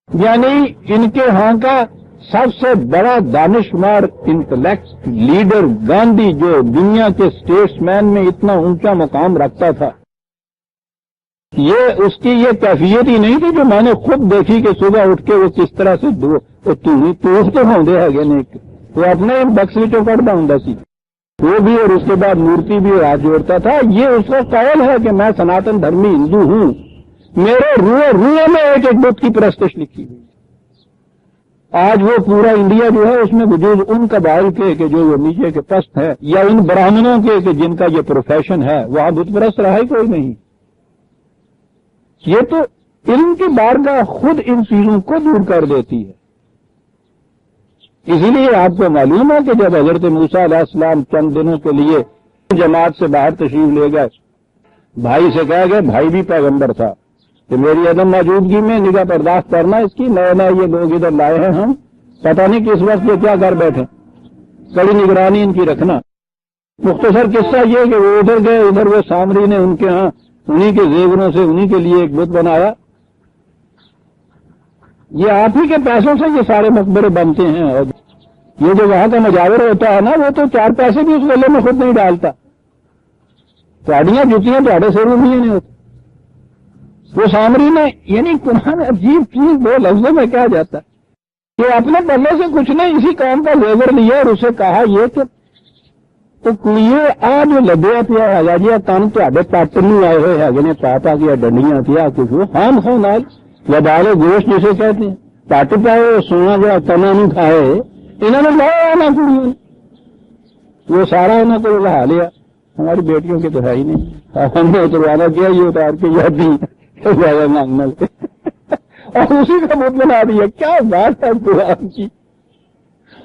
یعنی ان کے ہاں کا سب سے بڑا دانشور انٹلیکٹ لیڈر گاندھی, جو دنیا کے اسٹیٹس مین میں اتنا اونچا مقام رکھتا تھا, یہ اس کی یہ کیفیت ہی نہیں تھی جو میں نے خود دیکھی کہ صبح اٹھ کے وہ کس طرح سے توف تو ہوندے ہے نیک, وہ اپنے بکس میں کٹتا ہوں سی, وہ بھی, اور اس کے بعد مورتی بھی ہاتھ جوڑتا تھا. یہ اس کا قول ہے کہ میں سناتن دھرمی ہندو ہوں, میرے روئے میں ایک ایک بت کی پرستش لکھی ہوئی. آج وہ پورا انڈیا جو ہے اس میں وجود ان قبائل کے کہ جو وہ نیچے کے پست ہے, یا ان براہمنوں کے کہ جن کا یہ پروفیشن ہے, وہاں بت پرست رہا ہی کوئی نہیں. یہ تو علم کی بارگاہ خود ان چیزوں کو دور کر دیتی ہے. اسی لیے آپ کو معلوم ہے کہ جب حضرت موسیٰ علیہ السلام چند دنوں کے لیے جماعت سے باہر تشریف لے گئے، بھائی سے کہا گیا، بھائی بھی پیغمبر تھا کہ میری عدم موجودگی میں نگاہ برداشت کرنا اس کی، نئے نئے یہ لوگ ادھر لائے ہیں، ہم پتہ نہیں کس وقت یہ کیا کر بیٹھے، کڑی نگرانی ان کی رکھنا۔ مختصر قصہ یہ کہ وہ ادھر گئے، ادھر وہ سامری نے ان کے ہاں انہی کے زیوروں سے انہی کے لیے ایک بت بنایا۔ یہ آپ ہی کے پیسوں سے یہ سارے مقبرے بنتے ہیں، اور یہ جو وہاں کا مجاور ہوتا ہے نا، وہ تو 4 پیسے بھی اس گلے میں خود نہیں ڈالتا، گاڑیاں جوتیاں تھوڑے سے بھی نہیں ہوتی۔ وہ سامری نے، یعنی قرآن عجیب چیز دو لفظوں میں کہا جاتا ہے کہ اپنے پلے سے کچھ نہیں، اسی قوم کا زیور لیا اور اسے کہا یہ کہ تو یہ آ جو لدیا پیا ہے جی کام تے پٹ نہیں آئے ہوئے ہے نے پاپا کی ڈنڈیاں پیا کچھ خام خو نال لبالے گوشت جسے کہتے ہیں، پٹ پائے سونا جو تنا نہیں کھائے، انہوں نے لایا نا کڑیوں نے، وہ سارا انہوں کو لہا لیا۔ ہماری بیٹیوں کے تو ہے ہی نہیں، ہم نے اتروانا کیا یہ اتار کے یادی مانگنا اور اسی کا بت بنا دیا۔ کیا بات ہے قرآن کی!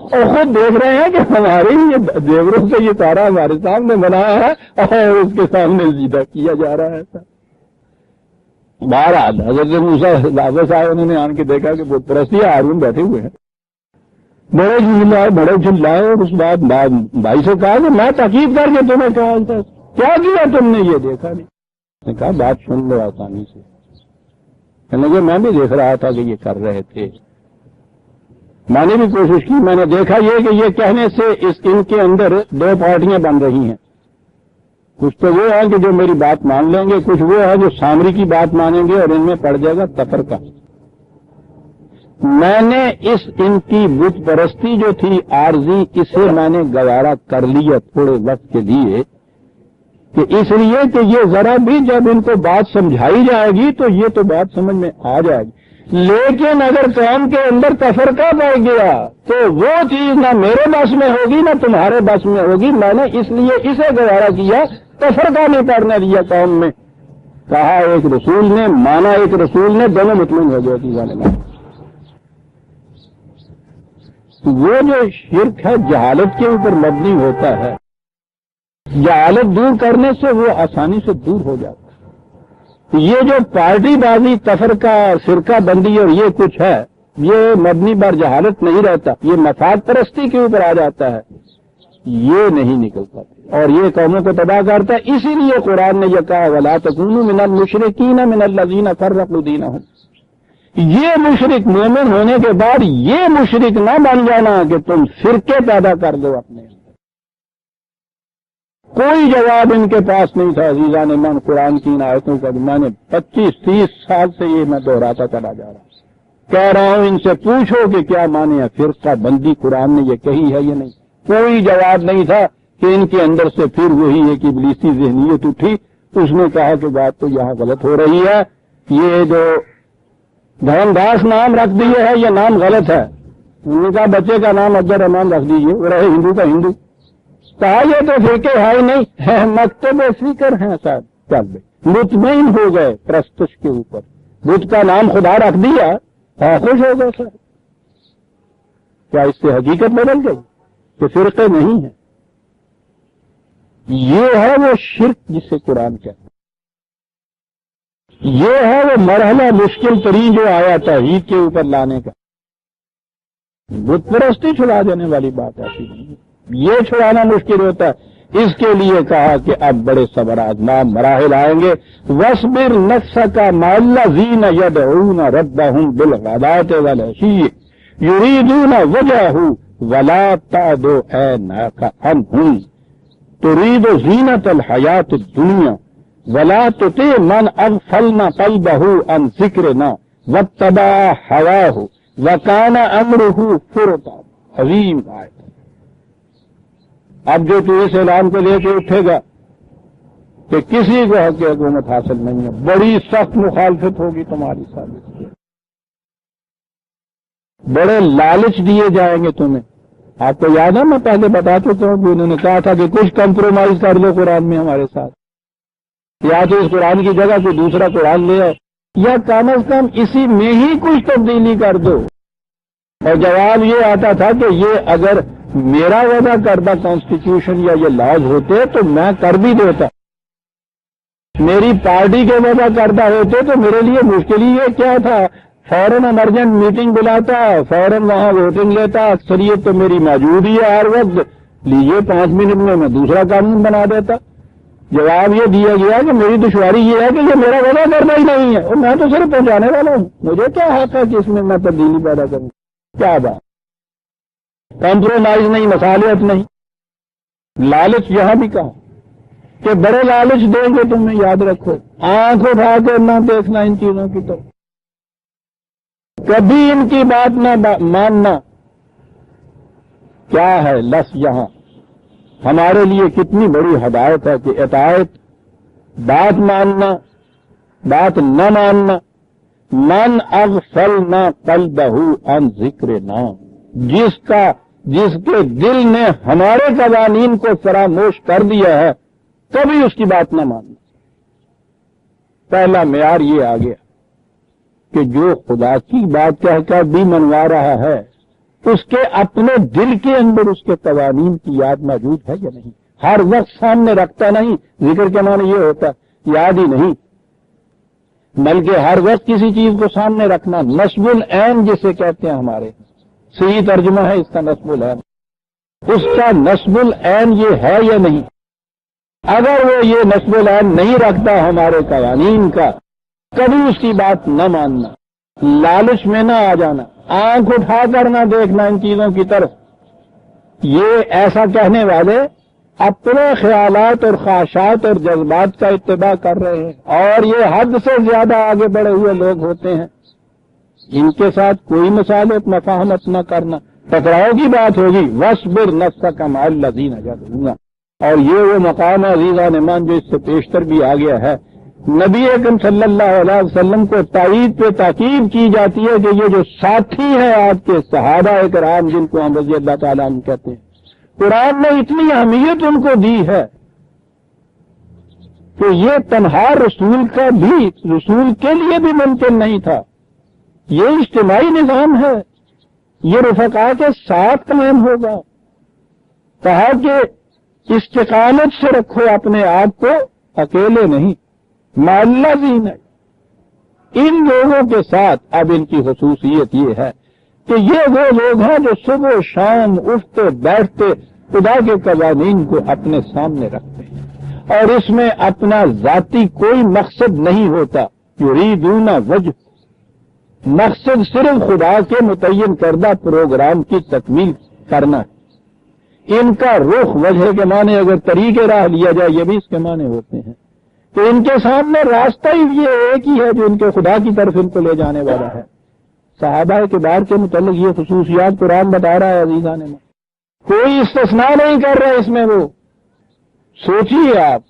اور خود دیکھ رہے ہیں کہ ہمارے یہ دیوروں سے یہ سارا ہمارے سامنے بنایا ہے اور اس کے سامنے سیدھا کیا جا رہا ہے ایسا۔ بہرحال حضرت موسیٰ واپس آئے، انہوں نے آن کے دیکھا کہ بت پرستی ہارون بیٹھے ہوئے ہیں، بڑے چلائے اور اس بات بھائی سے کہا کہ میں تاکید کر کے تمہیں کہا کیا کیا تم نے، یہ دیکھا نہیں؟ اس نے کہا بات سن لو آسانی سے۔ کہنے لگے میں بھی دیکھ رہا تھا کہ یہ کر رہے تھے، میں نے بھی کوشش کی، میں نے دیکھا یہ کہ یہ کہنے سے ان کے اندر 2 پارٹیاں بن رہی ہیں، کچھ تو وہ ہیں کہ جو میری بات مان لیں گے، کچھ وہ ہیں جو سامری کی بات مانیں گے، اور ان میں پڑ جائے گا تفرقہ۔ میں نے ان کی بت پرستی جو تھی عارضی، اسے میں نے گوارا کر لیا تھوڑے وقت کے لیے، کہ اس لیے کہ یہ ذرا بھی جب ان کو بات سمجھائی جائے گی تو یہ تو بات سمجھ میں آ جائے گی، لیکن اگر قوم کے اندر تفرقہ پڑ گیا تو وہ چیز نہ میرے بس میں ہوگی نہ تمہارے بس میں ہوگی۔ میں نے اس لیے اسے گوارا کیا، تفرقہ نہیں پڑنے دیا قوم میں۔ کہا ایک رسول نے، مانا ایک رسول نے، دونوں مطمئن ہو گئے چیزوں نے۔ وہ جو شرک ہے جہالت کے اوپر مبنی ہوتا ہے، جہالت دور کرنے سے وہ آسانی سے دور ہو جاتا ہے۔ یہ جو پارٹی بازی، تفرقہ، فرقہ بندی اور یہ کچھ ہے، یہ مبنی بر جہالت نہیں رہتا، یہ مفاد پرستی کے اوپر آ جاتا ہے، یہ نہیں نکل پاتے اور یہ قوموں کو تباہ کرتا ہے۔ اسی لیے قرآن نے یہ کہا وَلَا تَكُونُوا مِنَ الْمُشْرِكِينَ مِنَ الَّذِينَ فَرَّقُوا دِينَهُمْ۔ یہ مشرک مومن ہونے کے بعد یہ مشرک نہ بن جانا کہ تم فرقے پیدا کر دو اپنے اندر۔ کوئی جواب ان کے پاس نہیں تھا۔ عزیزان من، قرآن کی ان آیتوں کا میں نے 25-30 سال سے یہ میں دہراتا چلا جا رہا ہوں، کہہ رہا ہوں ان سے پوچھو کہ کیا مانے ہے فرقہ بندی، قرآن نے یہ کہی ہے یا نہیں؟ کوئی جواب نہیں تھا کہ ان کے اندر سے پھر وہی ایک ابلیسی ذہنیت اٹھی، اس نے کہا کہ بات تو یہاں غلط ہو رہی ہے، یہ جو دھرم داس نام رکھ دیے ہے یہ نام غلط ہے۔ انہوں نے کہا بچے کا نام عبد الرحمان رکھ دیجیے، وہ رہے ہندو کا ہندو۔ کہا یہ تو فرقے ہے ہی نہیں، ہے مکتب فکر ہیں صاحب، چل بھائی مطمئن ہو گئے پرستش کے اوپر، بدھ کا نام خدا رکھ دیا، خوش ہو گئے صاحب۔ کیا اس سے حقیقت بدل گئی کہ فرقے نہیں ہیں؟ یہ ہے وہ شرک جسے قرآن کہتا ہے، یہ ہے وہ مرحلہ مشکل ترین جو آیا توحید کے اوپر لانے کا۔ بت پرستی چھڑا دینے والی بات ایسی نہیں ہے، یہ چھڑانا مشکل ہوتا ہے۔ اس کے لیے کہا کہ اب بڑے صبر آزما مراحل آئیں گے۔ وَاصْبِرْ نَفْسَكَ مَعَ الَّذِينَ يَدْعُونَ رَبَّهُمْ بِالْغَدَاةِ وَالْعَشِيِّ يُرِيدُونَ وَجْهَهُ وَلَا تَعْدُ عَيْنَاكَ عَنْهُمْ تُرِيدُ زِينَةَ الْحَيَاةِ الدُّنْيَا وَلَا تُطِعْ مَنْ أَغْفَلْنَا قَلْبَهُ عَنْ ذِكْرِنَا وَاتَّبَعَ هَوَاهُ وَكَانَ أَمْرُهُ فُرُطًا۔ عظیم آیت۔ اب جو تو اس اعلان کو لے کے اٹھے گا کہ کسی کو حق حکومت حاصل نہیں ہے، بڑی سخت مخالفت ہوگی تمہاری ساتھ، بڑے لالچ دیے جائیں گے تمہیں۔ آپ کو یاد ہے میں پہلے بتا چکا ہوں کہ انہوں نے کہا تھا کہ کچھ کمپرومائز کر لو قرآن میں ہمارے ساتھ، یا تو اس قرآن کی جگہ کوئی دوسرا قرآن لے آؤ، یا کم از کم اسی میں ہی کچھ تبدیلی کر دو۔ اور جواب یہ آتا تھا کہ یہ اگر میرا وضع کردہ کانسٹیٹیوشن یا یہ لاز ہوتے تو میں کر بھی دیتا، میری پارٹی کے وضع کردہ ہوتے تو میرے لیے مشکل ہی یہ کیا تھا، فوراً ایمرجنٹ میٹنگ بلاتا، فوراً وہاں ووٹنگ لیتا، اکثریت تو میری موجود ہی ہے ہر وقت، لیجیے 5 منٹ میں دوسرا قانون بنا دیتا۔ جواب یہ دیا گیا کہ میری دشواری یہ ہے کہ یہ میرا وضع کرنا ہی نہیں ہے اور میں تو صرف پہنچانے والا ہوں، مجھے کیا حق ہے کہ اس میں تبدیلی پیدا کروں؟ کیا بات، کمپرومائز نہیں، مصالحت نہیں، لالچ یہاں بھی کہا کہ بڑے لالچ دیں گے تمہیں، یاد رکھو، آنکھ اٹھا کر نہ دیکھنا ان چیزوں کی طرف، کبھی ان کی بات نہ ماننا۔ کیا ہے لفظ یہاں ہمارے لیے کتنی بڑی ہدایت ہے کہ اطاعت، بات ماننا، بات نہ ماننا۔ من اغفلنا قلبہ عن ذکرنا، جس کے دل نے ہمارے قوانین کو فراموش کر دیا ہے، کبھی اس کی بات نہ ماننا۔ پہلا معیار یہ آ گیا کہ جو خدا کی بات کہہ کر بھی منوا رہا ہے، اس کے اپنے دل کے اندر اس کے قوانین کی یاد موجود ہے یا نہیں، ہر وقت سامنے رکھتا نہیں۔ ذکر کے معنی یہ ہوتا ہے یاد ہی نہیں، بلکہ ہر وقت کسی چیز کو سامنے رکھنا، نصب العین جسے کہتے ہیں ہمارے، صحیح ترجمہ ہے اس کا نصب العین، اس کا نصب العین یہ ہے یا نہیں۔ اگر وہ یہ نصب العین نہیں رکھتا ہمارے قوانین کا، کبھی اس کی بات نہ ماننا، لالچ میں نہ آ جانا، آنکھ اٹھا کر نہ دیکھنا ان چیزوں کی طرف۔ یہ ایسا کہنے والے اپنے خیالات اور خواہشات اور جذبات کا اتباع کر رہے ہیں، اور یہ حد سے زیادہ آگے بڑھے ہوئے لوگ ہوتے ہیں۔ ان کے ساتھ کوئی مصالحت مفاہمت نہ کرنا، ٹکراؤ کی بات ہوگی، وَاصْبِرْ نَفْسَكَ مَعَ الَّذِينَ يَدْعُونَ، اور یہ وہ مقام عزیزان ایمان جو اس سے پیشتر بھی آ گیا ہے۔ نبی اکرم صلی اللہ علیہ وسلم کو تائید پہ تاکید کی جاتی ہے کہ یہ جو ساتھی ہیں آپ کے صحابہ کرام، جن کو ہم رضی اللہ تعالیٰ عنہ کہتے ہیں، قرآن نے اتنی اہمیت ان کو دی ہے کہ یہ تنہا رسول کا بھی، رسول کے لیے بھی ممکن نہیں تھا۔ یہ اجتماعی نظام ہے، یہ رفقاء کے ساتھ قائم ہوگا۔ کہا کہ استقامت سے رکھو اپنے آپ کو، اکیلے نہیں، مع الذین، ان لوگوں کے ساتھ۔ اب ان کی خصوصیت یہ ہے کہ یہ وہ لوگ ہیں جو صبح و شام اٹھتے بیٹھتے خدا کے قوانین کو اپنے سامنے رکھتے ہیں، اور اس میں اپنا ذاتی کوئی مقصد نہیں ہوتا، یریدون وجہ، مقصد صرف خدا کے متعین کردہ پروگرام کی تکمیل کرنا ہے۔ ان کا رخ، وجہ کے معنی اگر طریق راہ لیا جائے یہ بھی اس کے معنی ہوتے ہیں کہ ان کے سامنے راستہ ہی یہ ایک ہی ہے جو ان کے خدا کی طرف ان کو لے جانے والا ہے۔ صحابہ کبار کے متعلق یہ خصوصیات قرآن بتا رہا ہے عزیزان میں، کوئی استثناء نہیں کر رہا اس میں۔ وہ سوچیے آپ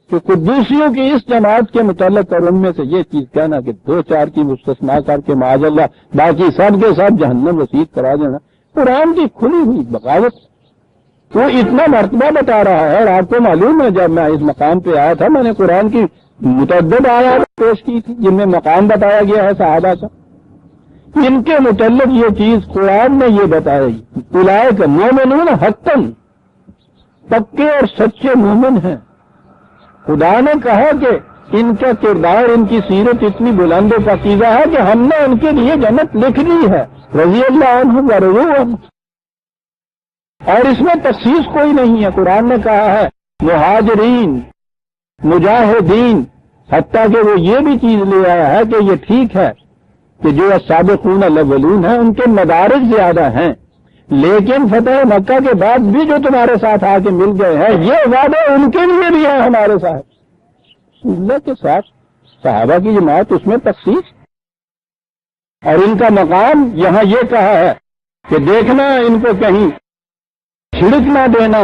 کہ قدوسیوں کی اس جماعت کے متعلق اور ان میں سے یہ چیز کہنا کہ 2-4 کی مستثناء کر کے معاذ اللہ باقی سب کے سب جہنم رسید کرا دینا، قرآن کی کھلی ہوئی بغاوت۔ وہ اتنا مرتبہ بتا رہا ہے، اور آپ کو معلوم ہے جب میں اس مقام پہ آیا تھا میں نے قرآن کی متعدد آیات پیش کی تھی جن میں مقام بتایا گیا ہے صحابہ کا، ان کے متعلق یہ چیز قرآن نے یہ بتائی، اولئک مومنون حقا، پکے اور سچے مومن ہیں۔ خدا نے کہا کہ ان کا کردار، ان کی سیرت اتنی بلند و پاکیزہ ہے کہ ہم نے ان کے لیے جنت لکھ دی ہے، رضی اللہ عنہ ورضوا عنہ، اور اس میں تخصیص کوئی نہیں ہے۔ قرآن نے کہا ہے مہاجرین، مجاہدین، حتیٰ کہ وہ یہ بھی چیز لے آیا ہے کہ یہ ٹھیک ہے کہ جو السابقون الاولون ہیں ان کے مدارج زیادہ ہیں، لیکن فتح مکہ کے بعد بھی جو تمہارے ساتھ آ کے مل گئے ہیں یہ وعدہ ان کے لیے بھی ہے ہمارے ساتھ۔ اللہ کے ساتھ صحابہ کی جماعت، اس میں تخصیص، اور ان کا مقام یہاں یہ کہا ہے کہ دیکھنا ان کو کہیں چھڑک نہ دینا،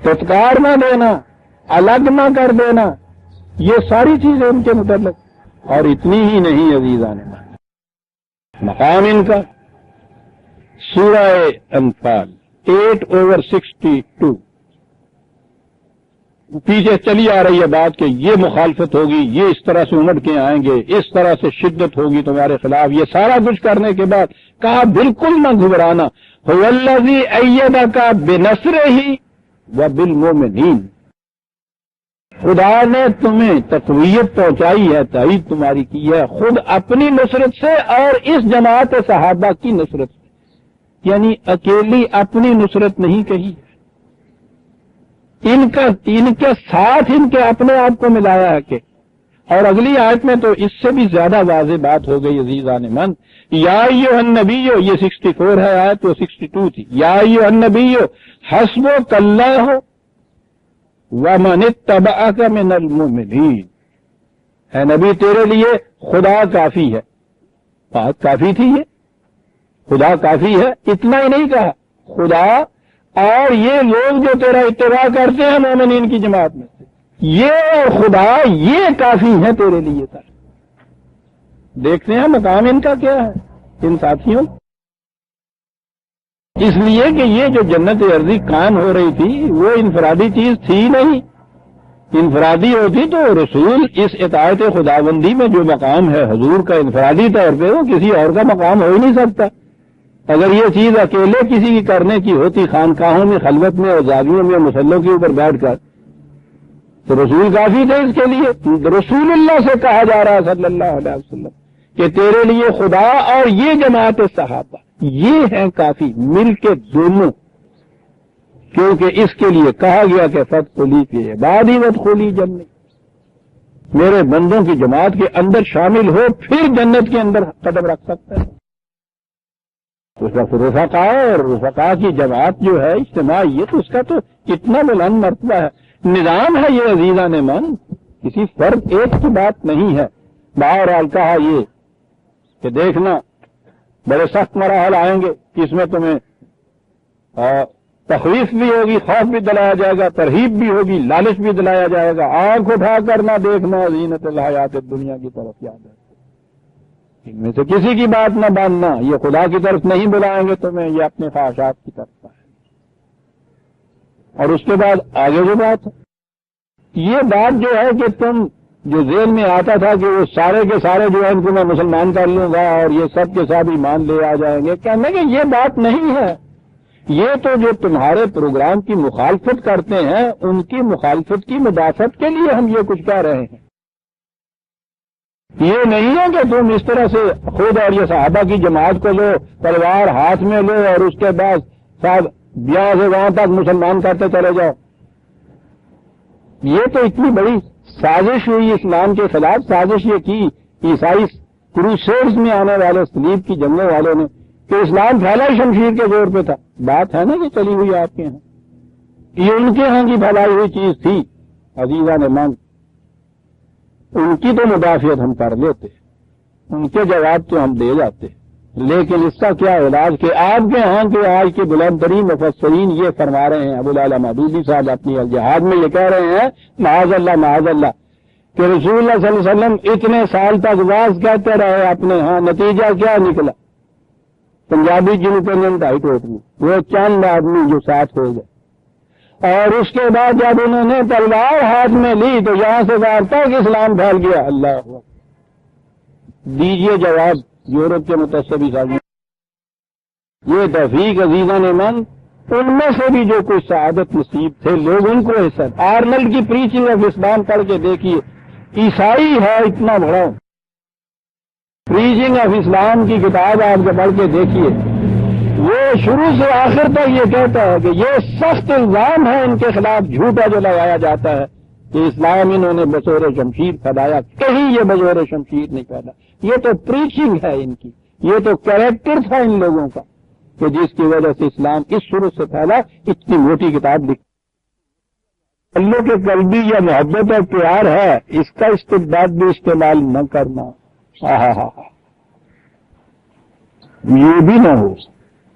تتکار نہ دینا، الگ نہ کر دینا، یہ ساری چیزیں ان کے متعلق۔ اور اتنی ہی نہیں عزیزان، مقام ان کا سورہ انفال 8/62، پیچھے چلی آ رہی ہے بات کہ یہ مخالفت ہوگی، یہ اس طرح سے امٹ کے آئیں گے، اس طرح سے شدت ہوگی تمہارے خلاف، یہ سارا کچھ کرنے کے بعد کہا بالکل نہ گھبرانا، هو الذی ایدک بنصرہ وبالمؤمنین، خدا نے تمہیں تقویت پہنچائی ہے، تائید تمہاری کی ہے خود اپنی نصرت سے اور اس جماعت صحابہ کی نصرت سے، یعنی اکیلی اپنی نصرت نہیں کہی، ان کے ساتھ ان کے اپنے آپ کو ملایا ہے کہ، اور اگلی آیت میں تو اس سے بھی زیادہ واضح بات ہو گئی عزیزان من، یا ایھا النبی، یہ 64 ہے آیت، تو 62 تھی، یا ایھا النبی حسبک اللہ ومن اتبعک من المؤمنین، اے نبی تیرے لیے خدا کافی ہے، بات کافی تھی یہ، خدا کافی ہے، اتنا ہی نہیں کہا خدا اور یہ لوگ جو تیرا اتباع کرتے ہیں مومنین کی جماعت میں سے، یہ اور خدا یہ کافی ہے تیرے لیے سر۔ دیکھتے ہیں مقام ان کا کیا ہے ان ساتھیوں، اس لیے کہ یہ جو جنت عرضی قائم ہو رہی تھی وہ انفرادی چیز تھی نہیں، انفرادی ہوتی تو رسول اس اطاعت خداوندی میں جو مقام ہے حضور کا انفرادی طور پہ، وہ کسی اور کا مقام ہو ہی نہیں سکتا۔ اگر یہ چیز اکیلے کسی کی کرنے کی ہوتی خانقاہوں میں، خلوت میں اور زاویوں میں مسلوں کے اوپر بیٹھ کر، تو رسول کافی تھے اس کے لیے۔ رسول اللہ سے کہا جا رہا ہے صلی اللہ علیہ وسلم کہ تیرے لیے خدا اور یہ جماعت صحابہ یہ ہیں کافی، مل کے دونوں، کیونکہ اس کے لیے کہا گیا کہ فادخلی فی عبادی وادخلی جنتی، میرے بندوں کی جماعت کے اندر شامل ہو پھر جنت کے اندر قدم رکھ سکتا ہے۔ اس وقت رفقا اور رفقا کی جماعت جو ہے اجتماع، یہ تو اس کا تو کتنا بلند مرتبہ ہے، نظام ہے یہ عزیزان من، کسی فرد ایک کی بات نہیں ہے۔ بہرحال کہا یہ کہ دیکھنا بڑے سخت مراحل آئیں گے، اس میں تمہیں تخویف بھی ہوگی، خوف بھی دلایا جائے گا، ترہیب بھی ہوگی، لالچ بھی دلایا جائے گا، آنکھ اٹھا کر نہ دیکھنا زینت الحیات الدنیا کی طرف، یاد ہے ان میں سے کسی کی بات نہ باندھنا، یہ خدا کی طرف نہیں بلائیں گے تمہیں، یہ اپنے خواہشات کی طرف ہے۔ اور اس کے بعد آگے جو بات ہے، یہ بات جو ہے کہ تم جو ذہن میں آتا تھا کہ وہ سارے کے سارے جو ہے ان کو میں مسلمان کر لوں گا اور یہ سب کے ساتھ ایمان لے آ جائیں گے، کہنے کہ یہ بات نہیں ہے، یہ تو جو تمہارے پروگرام کی مخالفت کرتے ہیں ان کی مخالفت کی مدافعت کے لیے ہم یہ کچھ کہہ رہے ہیں۔ یہ نہیں ہے کہ تم اس طرح سے خود اور یہ صحابہ کی جماعت کو لو، تلوار ہاتھ میں لو اور اس کے بعد صاحب بیاہ سے وہاں تک مسلمان کرتے چلے جاؤ۔ یہ تو اتنی بڑی سازش ہوئی اسلام کے خلاف، سازش یہ کی عیسائی کروسیڈز میں آنے والے صلیب کی جنگوں والوں نے کہ اسلام پھیلا شمشیر کے زور پہ تھا، بات ہے نا کہ چلی ہوئی آپ کے ہاں، یہ ان کے ہاں کی پھیلائی ہوئی چیز تھی عزیزان مان، ان کی تو مدافعت ہم کر لیتے، ان کے جواب تو ہم دے جاتے، لیکن اس کا کیا علاج کہ آپ کے ہاں کے آج کے بلند ترین مفسرین یہ فرما رہے ہیں، ابو العلا مودودی صاحب اپنی الجہاد میں یہ کہہ رہے ہیں معاذ اللہ کہ رسول اللہ صلی اللہ علیہ وسلم اتنے سال تک واز کہتے رہے اپنے ہاں، نتیجہ کیا نکلا؟ پنجابی جن کے اندر ہائی کورٹ میں وہ چند آدمی جو ساتھ ہو گئے، اور اس کے بعد جب انہوں نے تلوار ہاتھ میں لی تو یہاں سے باہر تک اسلام پھیل گیا۔ اللہ اکبر، دیجئے جواب یورپ کے متصبی صاحب، یہ توفیق عزیزان من، ان میں سے بھی جو کوئی سعادت نصیب تھے لوگ ان کو حصہ۔ آرنلڈ کی پریچنگ آف اسلام پڑھ کے دیکھیے، عیسائی ہے اتنا بڑا، پریچنگ آف اسلام کی کتاب آپ کو پڑھ کے دیکھیے، وہ شروع سے آخر تک یہ کہتا ہے کہ یہ سخت الزام ہے ان کے خلاف جھوٹا جو لگایا جاتا ہے کہ اسلام انہوں نے بطور شمشیر پھیلایا، کہیں یہ بطور شمشیر نہیں پھیلا، یہ تو پریچنگ ہے ان کی، یہ تو کریکٹر تھا ان لوگوں کا کہ جس کی وجہ سے اسلام اس صورت سے پھیلا، اتنی موٹی کتاب لکھی۔ اللہ کے قلبی یا محبت اور پیار ہے، اس کا استبداد بھی استعمال نہ کرنا، یہ بھی نہ ہو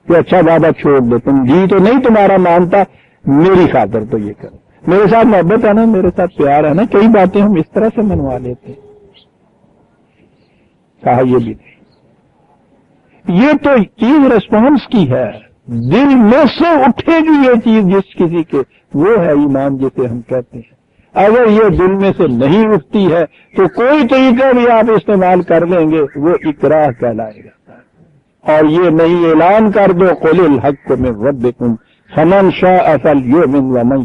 کہ اچھا بابا چھوڑ دو، تم جی تو نہیں تمہارا مانتا، میری خاطر تو یہ کرو، میرے ساتھ محبت ہے نا، میرے ساتھ پیار ہے نا، کئی باتیں ہم اس طرح سے منوا لیتے ہیں۔ کہا یہ بھی نہیں، یہ تو چیز ریسپانس کی ہے، دل میں سے اٹھے گی یہ چیز جس کسی کے، وہ ہے ایمان جسے ہم کہتے ہیں۔ اگر یہ دل میں سے نہیں اٹھتی ہے تو کوئی طریقہ بھی آپ استعمال کر لیں گے وہ اکراہ کہلائے گا۔ اور یہ نہیں اعلان کر دو قل الحق من ربکم فمن شاء فلیؤمن ومن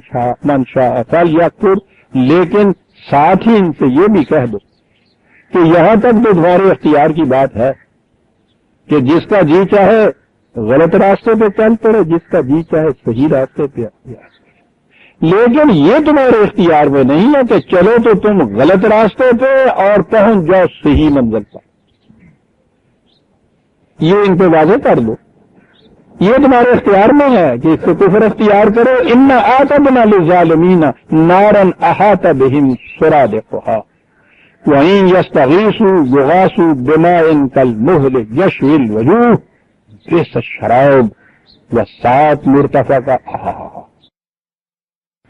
شاء فلیکفر، لیکن ساتھ ہی ان سے یہ بھی کہہ دو کہ یہاں تک تو تمہارے اختیار کی بات ہے کہ جس کا جی چاہے غلط راستے پہ چل پڑے، جس کا جی چاہے صحیح راستے پہ اختیار کرے، لیکن یہ تمہارے اختیار میں نہیں ہے کہ چلو تو تم غلط راستے پہ اور پہنچ جاؤ صحیح منزل پر۔ یہ ان پہ واضح کر دو، یہ تمہارے اختیار میں ہے کہ اس سے کفر اختیار کرو۔ ان اعتدنا للظالمین نارا احاط بهم سرادقها وَإِن يَسْتَغِيثُوا يُغَاثُوا بِمَاءٍ كَالْمُهْلِ يَشْوِي الْوُجُوهَ بِئْسَ الشَّرَابُ وَالسَّاعَةُ مُرْتَفَقَةٌ۔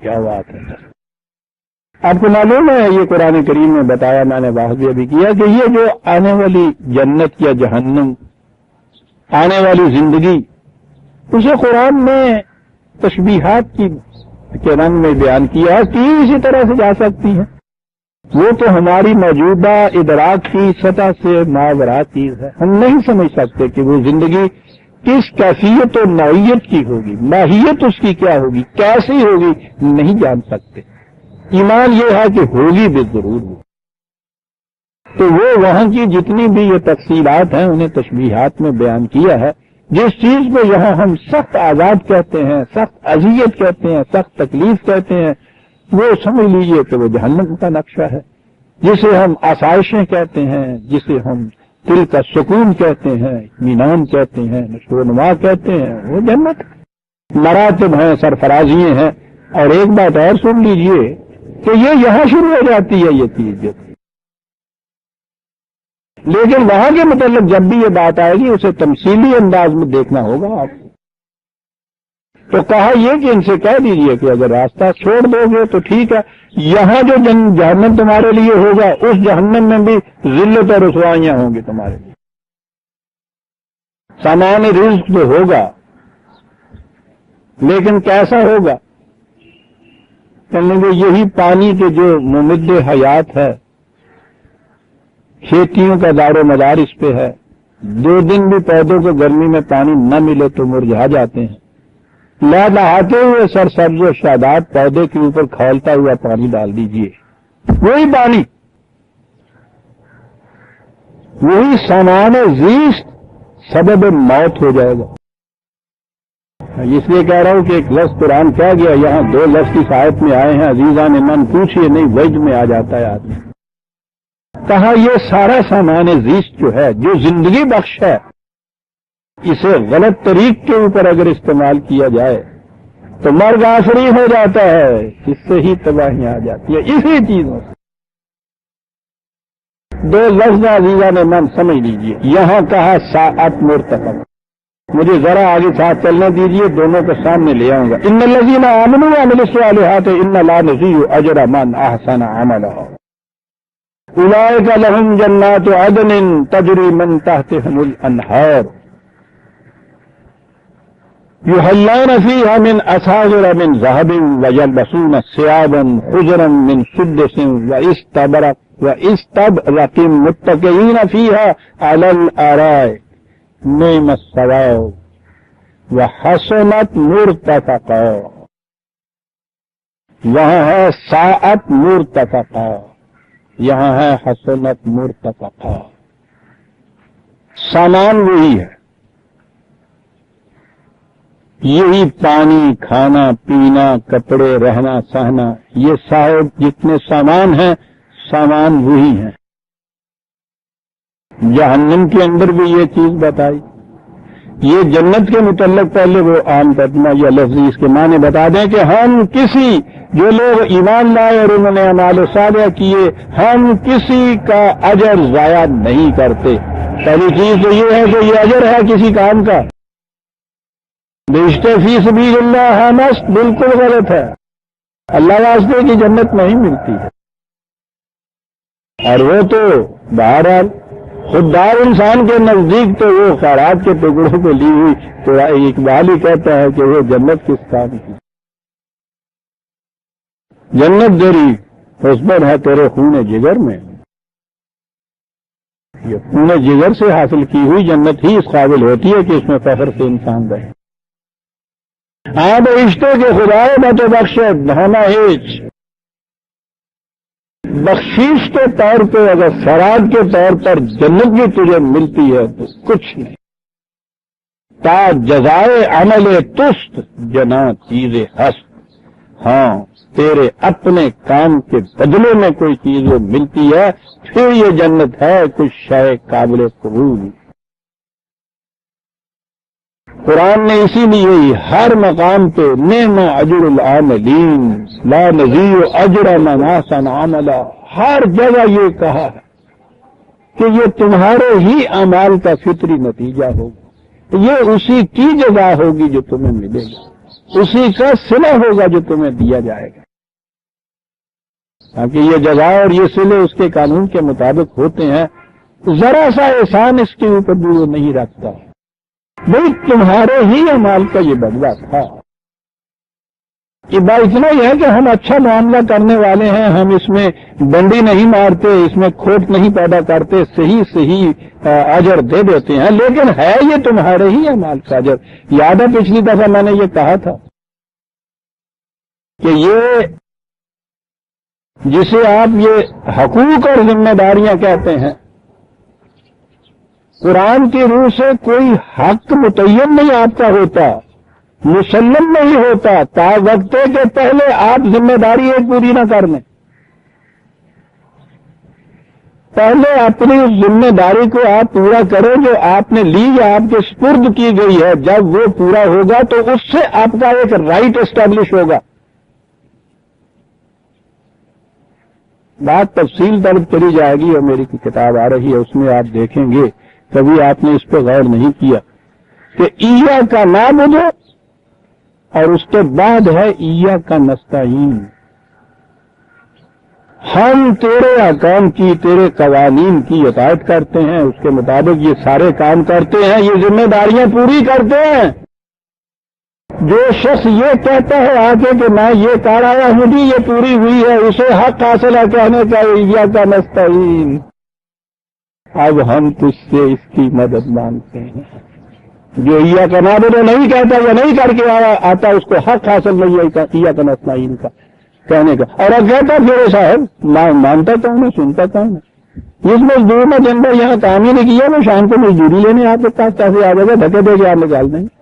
کیا بات ہے! آپ کو معلوم ہے یہ قرآن کریم میں بتایا، میں نے بحث بھی ابھی کیا کہ یہ جو آنے والی جنت یا جہنم، آنے والی زندگی، اسے قرآن میں تشبیہات کے رنگ میں بیان کیا کہ اسی طرح سے جا سکتی ہے۔ وہ تو ہماری موجودہ ادراک کی سطح سے ماورا چیز ہے، ہم نہیں سمجھ سکتے کہ وہ زندگی کس کیفیت و نوعیت کی ہوگی، ماہیت اس کی کیا ہوگی، کیسی ہوگی، نہیں جان سکتے۔ ایمان یہ ہے کہ ہوگی بھی ضرور ہوگی۔ تو وہ وہاں کی جتنی بھی یہ تفصیلات ہیں انہیں تشبیہات میں بیان کیا ہے۔ جس چیز کو یہاں ہم سخت عذاب کہتے ہیں، سخت اذیت کہتے ہیں، سخت تکلیف کہتے ہیں، وہ سمجھ لیجئے کہ وہ جہنم کا نقشہ ہے۔ جسے ہم آسائشیں کہتے ہیں، جسے ہم دل کا سکون کہتے ہیں، اطمینان کہتے ہیں، نشو و نما کہتے ہیں، وہ جنت مراتب ہیں، سرفرازیاں ہیں۔ اور ایک بات اور سن لیجئے کہ یہ یہاں شروع ہو جاتی ہے یہ چیز، لیکن وہاں کے متعلق جب بھی یہ بات آئے گی اسے تمثیلی انداز میں دیکھنا ہوگا آپ کو۔ تو کہا یہ کہ ان سے کہہ دیجئے کہ اگر راستہ چھوڑ دو گے تو ٹھیک ہے، یہاں جو جہنم تمہارے لیے ہوگا اس جہنم میں بھی ذلت اور رسوائیاں ہوں گی تمہارے لیے۔ سامان رزق تو ہوگا، لیکن کیسا ہوگا؟ کہنے کہ یہی پانی کے جو ممد حیات ہے، کھیتیوں کا دار و مدار اس پہ ہے۔ 2 دن بھی پودوں کو گرمی میں پانی نہ ملے تو مرجھا جاتے ہیں۔ لہلاتے ہوئے سرسبز و شاداب پودے کے اوپر کھولتا ہوا پانی ڈال دیجئے، وہی پانی، وہی سامان زیست سبب موت ہو جائے گا۔ اس لیے کہہ رہا ہوں کہ ایک لفظ قرآن کہہ گیا، یہاں 2 لفظ کی سائت میں آئے ہیں، عزیزان من پوچھئے نہیں وجد میں آ جاتا ہے آدمی۔ کہا یہ سارا سامان زیست جو ہے، جو زندگی بخش ہے، اسے غلط طریق کے اوپر اگر استعمال کیا جائے تو مرگ آفری ہو جاتا ہے، اس سے ہی تباہیاں آ جاتی ہے، اسی چیزوں سے۔ 2 لفظ عزیزان من سمجھ لیجئے، یہاں کہا ساعت مرتفق، مجھے ذرا آگے ساتھ چلنے دیجئے، دونوں کو سامنے لے آؤں گا۔ ان الذین آمنوا وعملوا الصالحات ان لا نضيع اجر من احسن عملا اولئک لهم جنات عدن تجری من تحتهم الانہار يحلون فيها من أساور من ذهب ويلبسون ثيابا خضرا من سدس واستبرق متكئين فيها على الأرائك نعم الثواب وحسنت مرتفقا۔ وہاں ہے ساعت مرتفقا، یہاں ہے حسنت مرتفقا۔ سامان وہی ہے، یہی پانی، کھانا پینا، کپڑے، رہنا سہنا، یہ صاحب جتنے سامان ہیں، سامان وہی ہیں۔ جہنم کے اندر بھی یہ چیز بتائی۔ یہ جنت کے متعلق پہلے وہ عام ترجمہ یا لفظ اس کے معنی بتا دیں کہ ہم کسی، جو لوگ ایمان لائے اور انہوں نے اعمال صالحہ کیے، ہم کسی کا اجر ضائع نہیں کرتے۔ پہلی چیز تو یہ ہے کہ یہ اجر ہے کسی کام کا۔ بیشتر فی سبیل اللہ ہمست بالکل غلط ہے، اللہ واسطے کی جنت نہیں ملتی ہے۔ اور وہ تو بہرحال خوددار انسان کے نزدیک تو وہ خیرات کے ٹکڑوں کو لی ہوئی، تو اقبال ہی کہتا ہے کہ وہ جنت کس کام کی، جنت دری اس پر ہے تیرے خون جگر میں. یہ خون جگر سے حاصل کی ہوئی جنت ہی اس قابل ہوتی ہے کہ اس میں فخر سے انسان رہے. ہاں تو رشتے کے خدائے نہ تو بخشے ہونا ہیچ. بخشیش کے طور پہ اگر فراد کے طور پر جنت بھی تجھے ملتی ہے تو کچھ نہیں. تا جزائے عمل تست جنا چیزیں ہست. ہاں تیرے اپنے کام کے بدلے میں کوئی چیز وہ ملتی ہے پھر یہ جنت ہے کچھ شے قابل قبول. قرآن نے اسی لیے ہر مقام پہ نعم اجر العاملین لا نذیر اجر من احسن عملا ہر جگہ یہ کہا ہے کہ یہ تمہارے ہی اعمال کا فطری نتیجہ ہوگا. یہ اسی کی جزا ہوگی جو تمہیں ملے گا, اسی کا صلہ ہوگا جو تمہیں دیا جائے گا. تاکہ یہ جزا اور یہ صلے اس کے قانون کے مطابق ہوتے ہیں. ذرا سا احسان اس کے اوپر بھی وہ نہیں رکھتا. بھائی تمہارے ہی اعمال کا یہ بدلہ تھا. یہ بات اتنا ہی ہے کہ ہم اچھا معاملہ کرنے والے ہیں, ہم اس میں ڈنڈی نہیں مارتے, اس میں کھوٹ نہیں پیدا کرتے, صحیح اجر دے دیتے ہیں, لیکن ہے یہ تمہارے ہی اعمال کا اجر. یاد ہے پچھلی دفعہ میں نے یہ کہا تھا کہ یہ جسے آپ یہ حقوق اور ذمہ داریاں کہتے ہیں, قرآن کی روح سے کوئی حق متعین نہیں آپ کا ہوتا, مسلم نہیں ہوتا تا وقت کے پہلے آپ ذمہ داری ایک پوری نہ کر لیں. پہلے اپنی اس ذمہ داری کو آپ پورا کریں جو آپ نے لی یا آپ کے سپرد کی گئی ہے. جب وہ پورا ہوگا تو اس سے آپ کا ایک رائٹ اسٹیبلش ہوگا. بات تفصیل طلب چلی جائے گی اور میری کتاب آ رہی ہے, اس میں آپ دیکھیں گے. کبھی آپ نے اس پہ غور نہیں کیا کہ ایّا کا نعبد اور اس کے بعد ہے ایّا کا نستعین. ہم تیرے احکام کی, تیرے قوانین کی اطاعت کرتے ہیں, اس کے مطابق یہ سارے کام کرتے ہیں, یہ ذمہ داریاں پوری کرتے ہیں. جو شخص یہ کہتا ہے آگے کہ میں یہ کر آیا ہوں جی یہ پوری ہوئی ہے, اسے حق حاصل ہے کہنے کا ایّا کا نستعین. اب ہم تجھ سے اس کی مدد مانگتے ہیں. جو ایّا کا نعبد نہیں کہتا یا نہیں کر کے آتا اس کو حق حاصل نہیں ہے ایّا کا نستعین کا کہنے کا. اور اب کہتا پھر صاحب مانتا کون ہے, سنتا کون ہے. اس مزدور نے دن بھر یہاں کام ہی نہیں کیا, وہ شام کو مزدوری لینے آپ کے پاس کیسے آ جائے گا, دھکے دے کے آپ نکال دیں گے.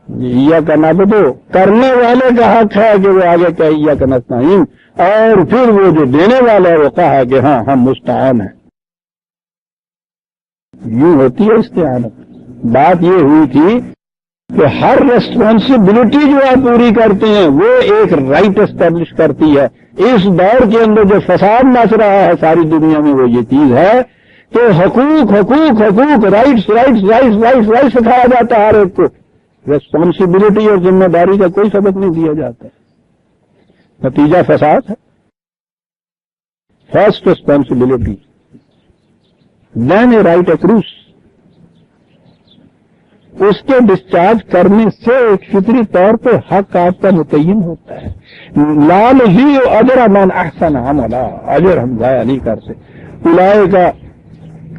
ایّا کا نعبد کرنے والے کا حق ہے کہ وہ آگے کہ ایّا کا نستعین, اور پھر وہ جو دینے والا ہے وہ کہا کہ ہاں ہم مستعان ہیں. یوں ہوتی ہے استعانت. بات یہ ہوئی تھی کہ ہر ریسپانسبلٹی جو آپ پوری کرتے ہیں وہ ایک رائٹ اسٹیبلش کرتی ہے. اس دور کے اندر جو فساد مچ رہا ہے ساری دنیا میں وہ یہ چیز ہے کہ حقوق حقوق حقوق rights rights rights rights rights سکھایا جاتا ہے ہر ایک کو. ریسپانسبلٹی اور ذمہ داری کا کوئی سبق نہیں دیا جاتا. نتیجہ فساد ہے. First responsibility then a right across, اس کے ڈسچارج کرنے سے ایک فطری طور پہ حق آپ کا متعین ہوتا ہے. لال ہی اجر من احسن عملا, اجر ہم ضائع نہیں کرتے. اولئک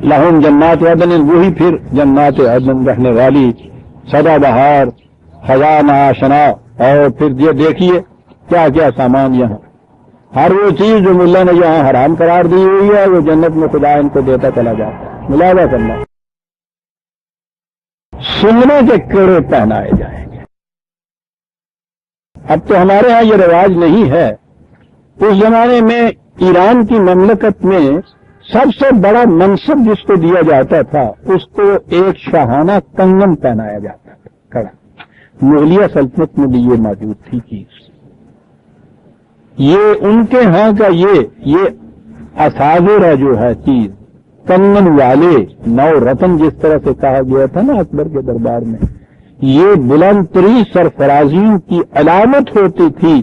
لہم جنات عدن, وہی پھر جنات عدن رہنے والی سدا بہار خزانہ آشنا. اور پھر یہ دیکھیے کیا کیا سامان یہاں, ہر وہ چیز جو ملا نے یہاں حرام قرار دی ہوئی ہے وہ جنت میں خدا ان کو دیتا چلا جاتا ہے. ملاحظہ کرنا, سننے کے کیڑے پہنائے جائیں گے. اب تو ہمارے ہاں یہ رواج نہیں ہے. اس زمانے میں ایران کی مملکت میں سب سے بڑا منصب جس کو دیا جاتا تھا اس کو ایک شاہانہ کنگن پہنایا جاتا تھا کڑا. مغلیہ سلطنت میں بھی یہ موجود تھی چیز. یہ ان کے ہاں کا یہ اساور ہے جو ہے چیز, کنگن والے نو رتن جس طرح سے کہا گیا تھا نا اکبر کے دربار میں, یہ بلند ترین سرفرازیوں کی علامت ہوتی تھی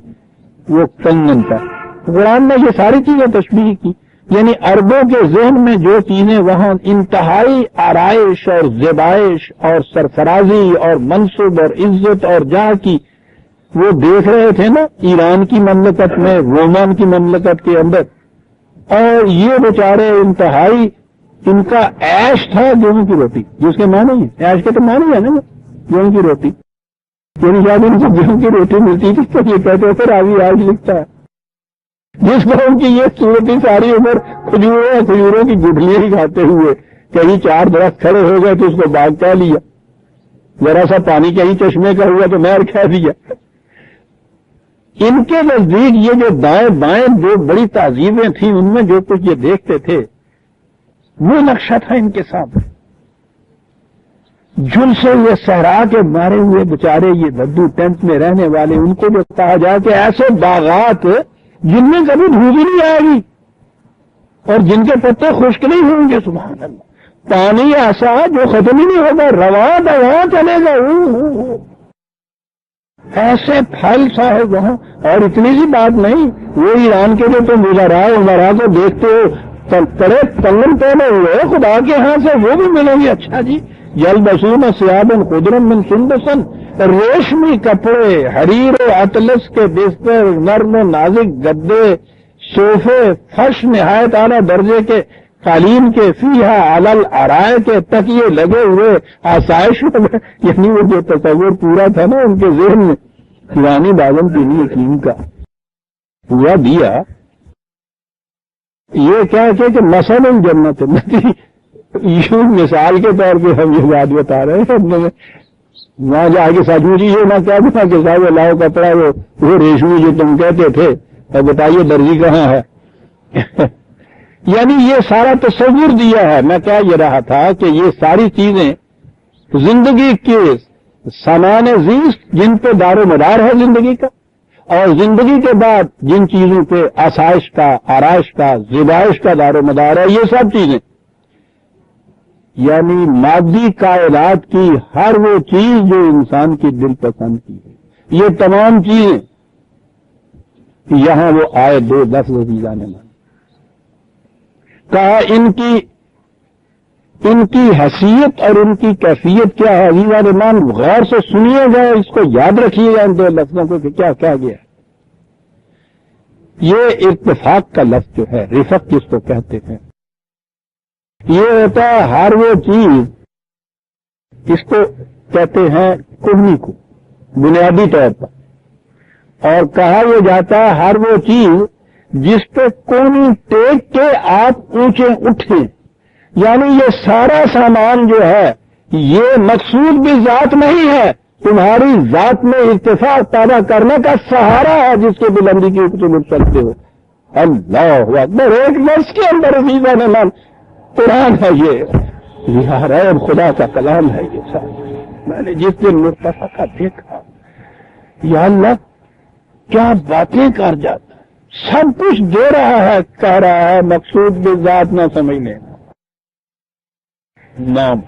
وہ کنگن کا. قرآن نے یہ ساری چیزیں تشبیہ کی, یعنی عربوں کے ذہن میں جو چیزیں وہاں انتہائی آرائش اور زیبائش اور سرفرازی اور منصب اور عزت اور جہاں کی وہ دیکھ رہے تھے نا ایران کی مملکت میں، رومان کی مملکت کے اندر، اور یہ بیچارے انتہائی ان کا عیش تھا گیہوں کی روٹی، جس کے معنی ہے عیش کے تو معنی ہے نا گیہوں کی روٹی، یعنی جب ان کو گیہوں کی روٹی ملتی تھی تو یہ کہتے تھے راوی آج لکھتا ہے، جس پر ان کی یہ صورتی ساری عمر کھجوروں کی گٹھلیاں ہی کھاتے ہوئے، کہیں 4 درخت کھڑے ہو گئے تو اس کو باغ کہہ لیا، ذرا سا پانی کہیں چشمے کا ہوا تو نہر کہہ دیا۔ ان کے نزدیک یہ جو دائیں بائیں جو بڑی تہذیبیں تھیں ان میں جو کچھ یہ دیکھتے تھے وہ نقشہ تھا ان کے سامنے۔ جھلسے ہوئے صحرا کے مارے ہوئے بےچارے یہ بدو ٹینٹ میں رہنے والے، ان کو جو کہا جائے کہ ایسے باغات جن میں کبھی دھوپ ہی نہیں آئے گی اور جن کے پتے خشک نہیں ہوں گے، سبحان اللہ، پانی ایسا جو ختم ہی نہیں ہوگا، رواں دواں چلے گا، ایسے پھل صاحب وہاں۔ اور اتنی سی بات نہیں، وہ ایران کے جو تم وزراء کو دیکھتے ہو بڑے تنگن پہنے ہوئے خدا کے ہاں سے، وہ بھی ملیں گے۔ اچھا جی، یلبسون ثیابا خضرا من سندس، ریشمی کپڑے، حریر و اطلس کے بستر، نرم و نازک گدے، صوفے، فرش نہایت اعلیٰ درجے کے قالین کے، فیہا علی الارائے کے تکیے لگے ہوئے، آسائش میں، یعنی وہ جو تصور پورا تھا نا ان کے ذہن میں پرانی باغم دینی یقین کا پورا دیا۔ یہ کیا کہ مثلا جنت یوں مثال کے طور پہ ہم یہ بات بتا رہے ہیں، وہاں جا کے سچ مچ یہ نہ کہہ دینا کہ صاحب لاؤ کپڑا وہ ریشمی جو تم کہتے تھے، اور بتائیے درزی کہاں ہے۔ یعنی یہ سارا تصور دیا ہے۔ میں کہہ یہ رہا تھا کہ یہ ساری چیزیں زندگی کے سامان زیست جن پہ دار و مدار ہے زندگی کا، اور زندگی کے بعد جن چیزوں پہ آسائش کا، آرائش کا، زیبائش کا دار و مدار ہے، یہ سب چیزیں، یعنی مادی کائنات کی ہر وہ چیز جو انسان کی دل پسند کی ہے، یہ تمام چیزیں یہاں وہ آئے 2 لفظ عزیزان نے کہا ان کی حیثیت اور ان کی کیفیت کیا ہے۔ عزیزان ایمان غور سے سنیے گا، اس کو یاد رکھیے گا ان 2 لفظوں کو کہ کیا کہا گیا ہے۔ یہ اتفاق کا لفظ جو ہے، رفق جس کو کہتے ہیں، یہ ہوتا ہے ہر وہ چیز، اس کو کہتے ہیں کوہنی کو بنیادی طور پر، اور کہا یہ جاتا ہے ہر وہ چیز جس پہ کوہنی ٹیک کے آپ اونچے اٹھیں، یعنی یہ سارا سامان جو ہے یہ مقصود بھی ذات نہیں ہے، تمہاری ذات میں اتفاق پیدا کرنے کا سہارا ہے جس کے بلندی کی اوپر تم اٹھ سکتے ہو۔ اللہ اکبر، ایک لفظ کے اندر عزیزان ایمان قرآن ہے، یہ رب خدا کا کلام ہے۔ یہ سب میں نے جس دن مرتفع کا دیکھا، یا اللہ کیا باتیں کر جاتا، سب کچھ دے رہا ہے، کہہ رہا ہے مقصود بھی ذات نہ سمجھ لینا نام۔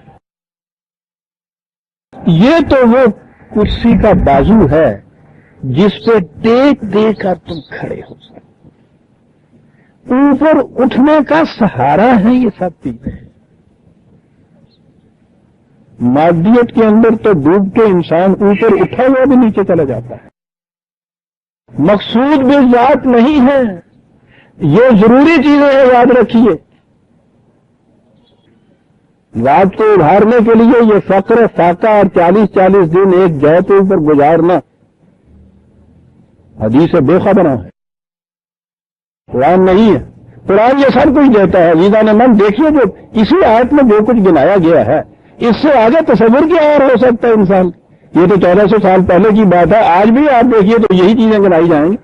یہ تو وہ کرسی کا بازو ہے جس پہ ٹیک دے کر تم کھڑے ہو سکتے، اوپر اٹھنے کا سہارا ہے یہ سب چیزیں۔ مادیت کے اندر تو ڈوب کے انسان اوپر اٹھا ہوا بھی نیچے چلا جاتا ہے۔ مقصود بھی ذات نہیں ہے، یہ ضروری چیزیں ہیں، یاد رکھیے۔ ذات کو ابھارنے کے لیے یہ فقر فاقہ اور 40 دن ایک جگہ کے اوپر گزارنا حدیث بے خبرہ ہے، قرآن نہیں ہے۔ قرآن یہ سب کچھ دیتا ہے۔ عزیزان من دیکھیے، جو اسی آیت میں جو کچھ گنایا گیا ہے، اس سے آگے تصور کیا اور ہو سکتا ہے انسان؟ یہ تو 1400 سال پہلے کی بات ہے، آج بھی آپ دیکھیے تو یہی چیزیں گنائی جائیں گی۔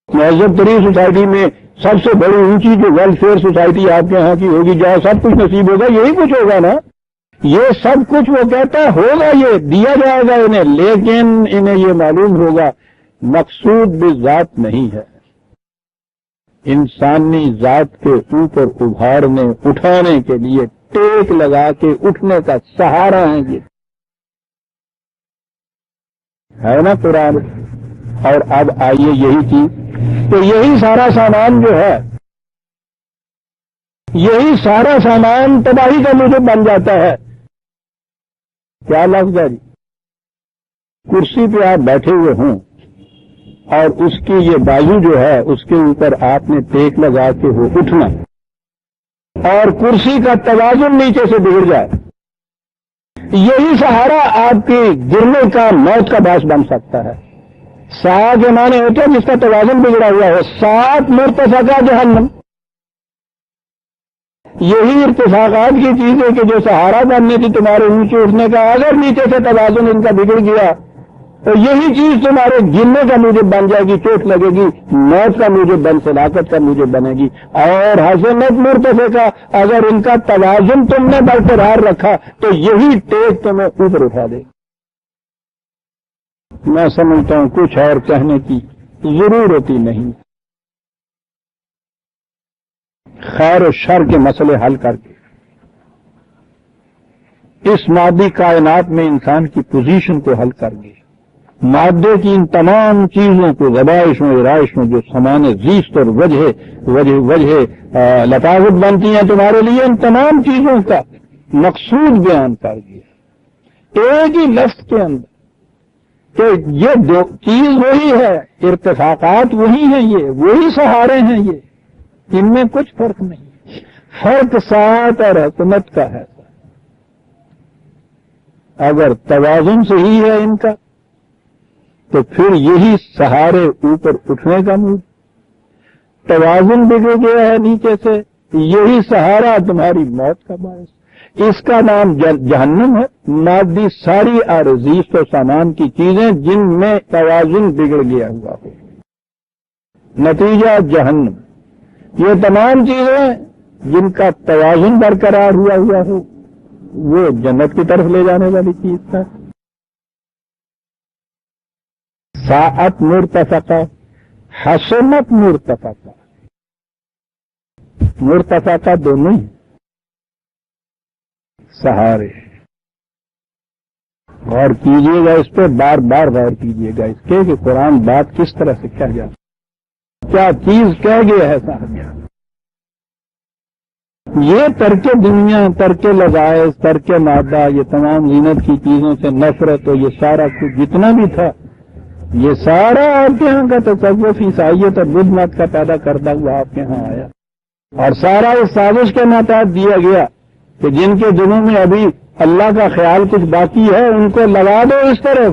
مہذب ترین سوسائٹی میں سب سے بڑی اونچی جو ویلفیئر سوسائٹی آپ کے ہاں کی ہوگی، جہاں سب کچھ نصیب ہوگا، یہی کچھ ہوگا نا۔ یہ سب کچھ وہ کہتا ہوگا، یہ دیا جائے گا انہیں، لیکن انہیں یہ معلوم ہوگا مقصود بھی ذات نہیں ہے، انسانی ذات کے اوپر ابھارنے اٹھانے کے لیے ٹیک لگا کے اٹھنے کا سہارا ہے یہ ہے نا قرآن۔ اور اب آئیے یہی چیز، تو یہی سارا سامان جو ہے، یہی سارا سامان تباہی کا موجب بن جاتا ہے۔ کیا لفظ ہے جی؟ کرسی پہ آپ بیٹھے ہوئے ہوں اور اس کی یہ بازو جو ہے اس کے اوپر آپ نے ٹیک لگا کے ہو اٹھنا اور کرسی کا توازن نیچے سے بگڑ جائے، یہی سہارا آپ کی گرنے کا موت کا باعث بن سکتا ہے۔ سا کے معنی ہوتے ہیں جس کا توازن بگڑا ہوا ہو، سات مرتفقہ جہنم، یہی ارتفاقات کی چیز ہے کہ جو سہارا بننے تھی تمہارے اونچے اٹھنے کا، اگر نیچے سے توازن ان کا بگڑ گیا تو یہی چیز تمہارے گرنے کا موجب بن جائے گی، چوٹ لگے گی، موت کا موجب بن، ہلاکت کا موجب بنے گی۔ اور حسنت مرتفقہ، اگر ان کا توازن تم نے برقرار رکھا تو یہی ٹیک تمہیں اوپر اٹھا دے۔ میں سمجھتا ہوں کچھ اور کہنے کی ضرورت ہی نہیں، خیر و شر کے مسئلے حل کر کے اس مادی کائنات میں انسان کی پوزیشن کو حل کر گئے، مادے کی ان تمام چیزوں کو، زبائشوں ارائشوں جو سامان زیست اور وجہ لطافت بنتی ہیں تمہارے لیے، ان تمام چیزوں کا مقصود بیان کر دیا ایک ہی لفظ کے اندر کہ یہ دو چیز وہی ہے، ارتفاقات وہی ہیں، یہ وہی سہارے ہیں، یہ ان میں کچھ فرق نہیں، فرق سات اور حکمت کا ہے۔ اگر توازن صحیح ہے ان کا تو پھر یہی سہارے اوپر اٹھنے کا موڈ، توازن بگڑ گیا ہے نیچے سے، یہی سہارا تمہاری موت کا باعث۔ اس کا نام جہنم ہے، مادی ساری عارضیست و سامان کی چیزیں جن میں توازن بگڑ گیا ہوا ہو، نتیجہ جہنم۔ یہ تمام چیزیں جن کا توازن برقرار ہوا ہو وہ جنت کی طرف لے جانے والی چیز ہے۔ ساعت مرتفقہ، حسنت مرتفقہ، مرتفقہ دونوں ہی سہارے۔ غور کیجئے گا اس پہ، بار بار غور کیجئے گا اس کے کہ قرآن بات کس طرح سے کہہ گیا، کیا چیز کہہ گیا ہے صاحب۔ یہ ترک دنیا، ترک لذائذ، ترک مادہ، یہ تمام زینت کی چیزوں سے نفرت، اور یہ سارا کچھ جتنا بھی تھا، یہ سارا آپ کے ہاں کا تصوف عیسائیت اور بدھ مت کا پیدا کرتا ہوا آپ کے ہاں آیا، اور سارا اس سازش کے نتائج دیا گیا کہ جن کے دلوں میں ابھی اللہ کا خیال کچھ باقی ہے ان کو لگا دو اس طرف،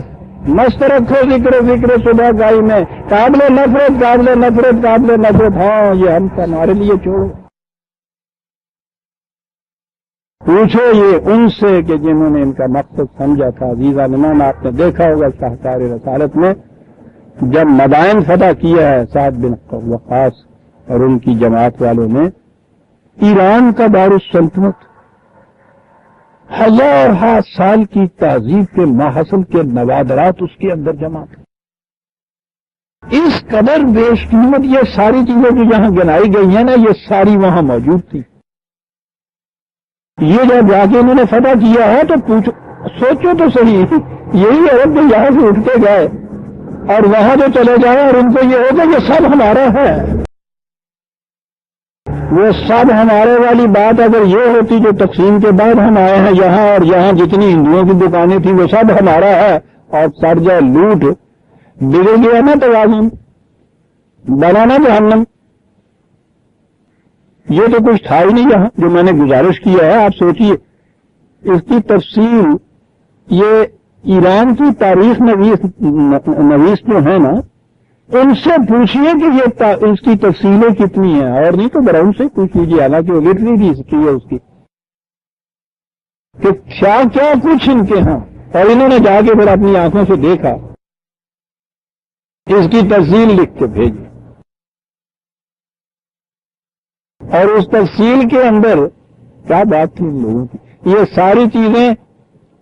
مست رکھو ذکر صبح گائی میں، قابل نفرت قابل نفرت قابل نفرت، ہاں یہ ہم ہمارے لیے چھوڑو۔ پوچھو یہ ان سے کہ جنہوں نے ان کا مقصد سمجھا تھا۔ عزیز علمان، آپ نے دیکھا ہوگا شاہکار رسالت میں جب مدائن فتح کیا ہے سعد بن وقاص اور ان کی جماعت والوں نے، ایران کا دارالسلطنت 1000 سال کی تہذیب کے ماحصل کے نوادرات اس کے اندر جمع تھے، اس قدر بیش قیمت یہ ساری چیزیں جو یہاں گنائی گئی ہیں نا، یہ ساری وہاں موجود تھی۔ یہ جب جا کے انہوں نے فتح کیا ہے تو پوچھو، سوچو تو صحیح، یہی عرب جو یہاں سے اٹھ کے گئے اور وہاں جو چلے جائیں اور ان کو یہ ہوگا یہ سب ہمارا ہے، وہ سب ہمارے والی بات اگر یہ ہوتی جو تقسیم کے بعد ہم آئے ہیں یہاں، اور یہاں جتنی ہندوؤں کی دکانیں تھیں وہ سب ہمارا ہے، اور سر جائے لوٹ، بگڑ گیا نا توازن، بنانا جہنم۔ یہ تو کچھ تھا ہی نہیں یہاں جو میں نے گزارش کیا ہے۔ آپ سوچئے اس کی تفصیل، یہ ایران کی تاریخ نویس جو ہے نا، ان سے پوچھئے کہ یہ اس کی تفصیلیں کتنی ہیں، اور نہیں تو براؤن سے پوچھ لیجیے، حالانکہ وہ لٹری بھی اس کی ہے اس کی، کہ کیا کچھ ان کے ہاں، اور انہوں نے جا کے پھر اپنی آنکھوں سے دیکھا، اس کی تفصیل لکھ کے بھیجی، اور اس تفصیل کے اندر کیا بات تھی ان لوگوں کی، یہ ساری چیزیں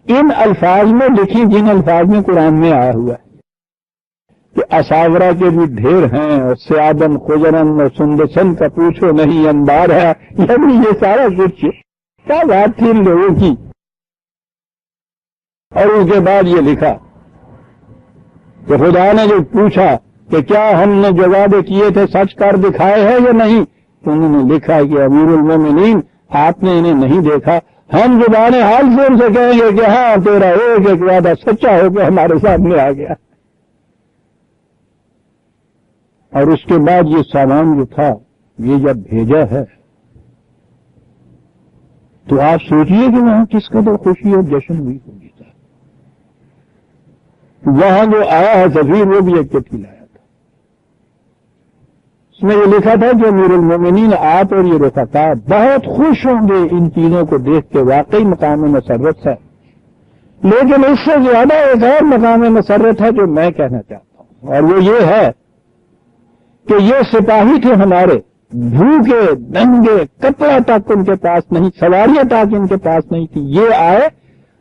ان الفاظ میں لکھی جن الفاظ میں قرآن میں آیا ہوا ہے کہ اساورہ کے بھی ڈھیر ہیں، اور سیابن خجرن اور سندسن کا پوچھو نہیں انبار ہے، یعنی یہ سارا کچھ کیا بات تھی ان لوگوں کی۔ اور اس کے بعد یہ لکھا کہ خدا نے جو پوچھا کہ کیا ہم نے جو وعدے کیے تھے سچ کر دکھائے ہیں یا نہیں، تو انہوں نے لکھا کہ امیر المومنین آپ نے انہیں نہیں دیکھا، ہم زبان حال سے ان سے کہیں گے کہ ہاں تیرا ایک ایک وعدہ سچا ہو کے ہمارے سامنے آ گیا. اور اس کے بعد یہ سامان جو تھا یہ جب بھیجا ہے تو آپ سوچئے کہ وہاں کس قدر خوشی اور جشن ہوئی ہوگی. وہاں جو آیا ہے سفیر وہ بھی ایک چٹھی لایا تھا. اس میں یہ لکھا تھا کہ امیر المومنین آپ اور یہ رفقا بہت خوش ہوں گے ان چیزوں کو دیکھ کے، واقعی مقام مسرت ہے. لیکن اس سے زیادہ ایک اور مقام مسرت ہے جو میں کہنا چاہتا ہوں، اور وہ یہ ہے کہ یہ سپاہی تھے ہمارے، بھوکے ننگے، کپڑا تک ان کے پاس نہیں، سواریاں تک ان کے پاس نہیں تھی. یہ آئے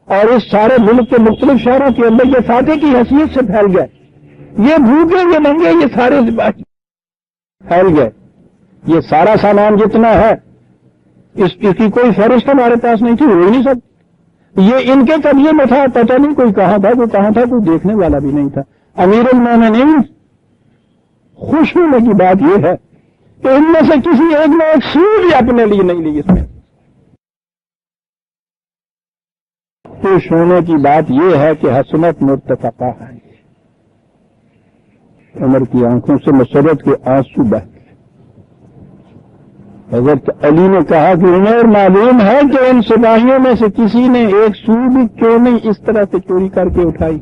اور اس سارے ملک کے مختلف شہروں کے اندر یہ فاتح کی حیثیت سے پھیل گئے. یہ بھوکے یہ ننگے یہ سارے پھیل گئے. یہ سارا سامان جتنا ہے اس کی کوئی فہرست ہمارے پاس نہیں تھی، ہو ہی نہیں سکتی. یہ ان کے قبضے میں تھا، پتہ نہیں کوئی کہاں تھا کوئی کہاں تھا، کوئی دیکھنے والا بھی نہیں تھا. امیر المومنین خوش ہونے کی بات یہ ہے کہ ان میں سے کسی ایک نے ایک سو بھی اپنے لیے نہیں لی. اس میں خوش ہونے کی بات یہ ہے کہ حسنت مرتفقہ ہے. عمر کی آنکھوں سے مسرت کے آنسو بہہ گئے. حضرت علی نے کہا کہ عمر معلوم ہے کہ ان سپاہیوں میں سے کسی نے ایک سو بھی کیوں نہیں اس طرح سے چوری کر کے اٹھائی.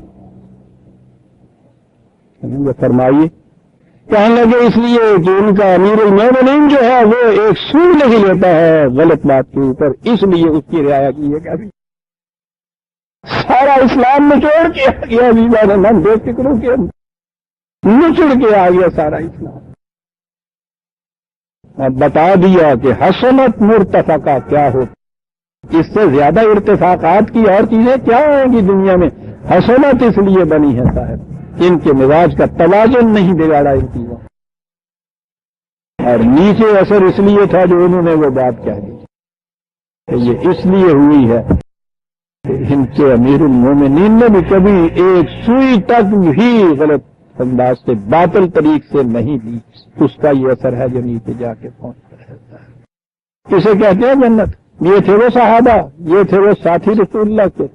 فرمائیے. کہنے لگے اس لیے کہ ان کا امیر المومنین جو ہے وہ ایک سو نہیں لیتا ہے غلط بات کے اوپر، اس لیے اس کی رعایا کی ہے. کہ سارا اسلام نچوڑ کے آ گیا، نم بے فکروں کے نچڑ کے آ گیا سارا اسلام. اب بتا دیا کہ حسنت مرتفقہ کیا ہو. اس سے زیادہ ارتفاقات کی اور چیزیں کیا آئیں گی دنیا میں. حسنت اس لیے بنی ہے صاحب، ان کے مزاج کا توازن نہیں بگاڑا ان چیزوں. اور نیچے اثر اس لیے تھا جو انہوں نے وہ بات کہہ دی. یہ اس لیے ہوئی ہے ان کے امیر المومنین نے بھی کبھی ایک سوئی تک بھی غلط انداز سے باطل طریق سے نہیں لی. اس کا یہ اثر ہے جو نیچے جا کے پہنچتا رہتا ہے. اسے کہتے ہیں جنت. یہ تھے وہ صحابہ، یہ تھے وہ ساتھی رسول اللہ کے،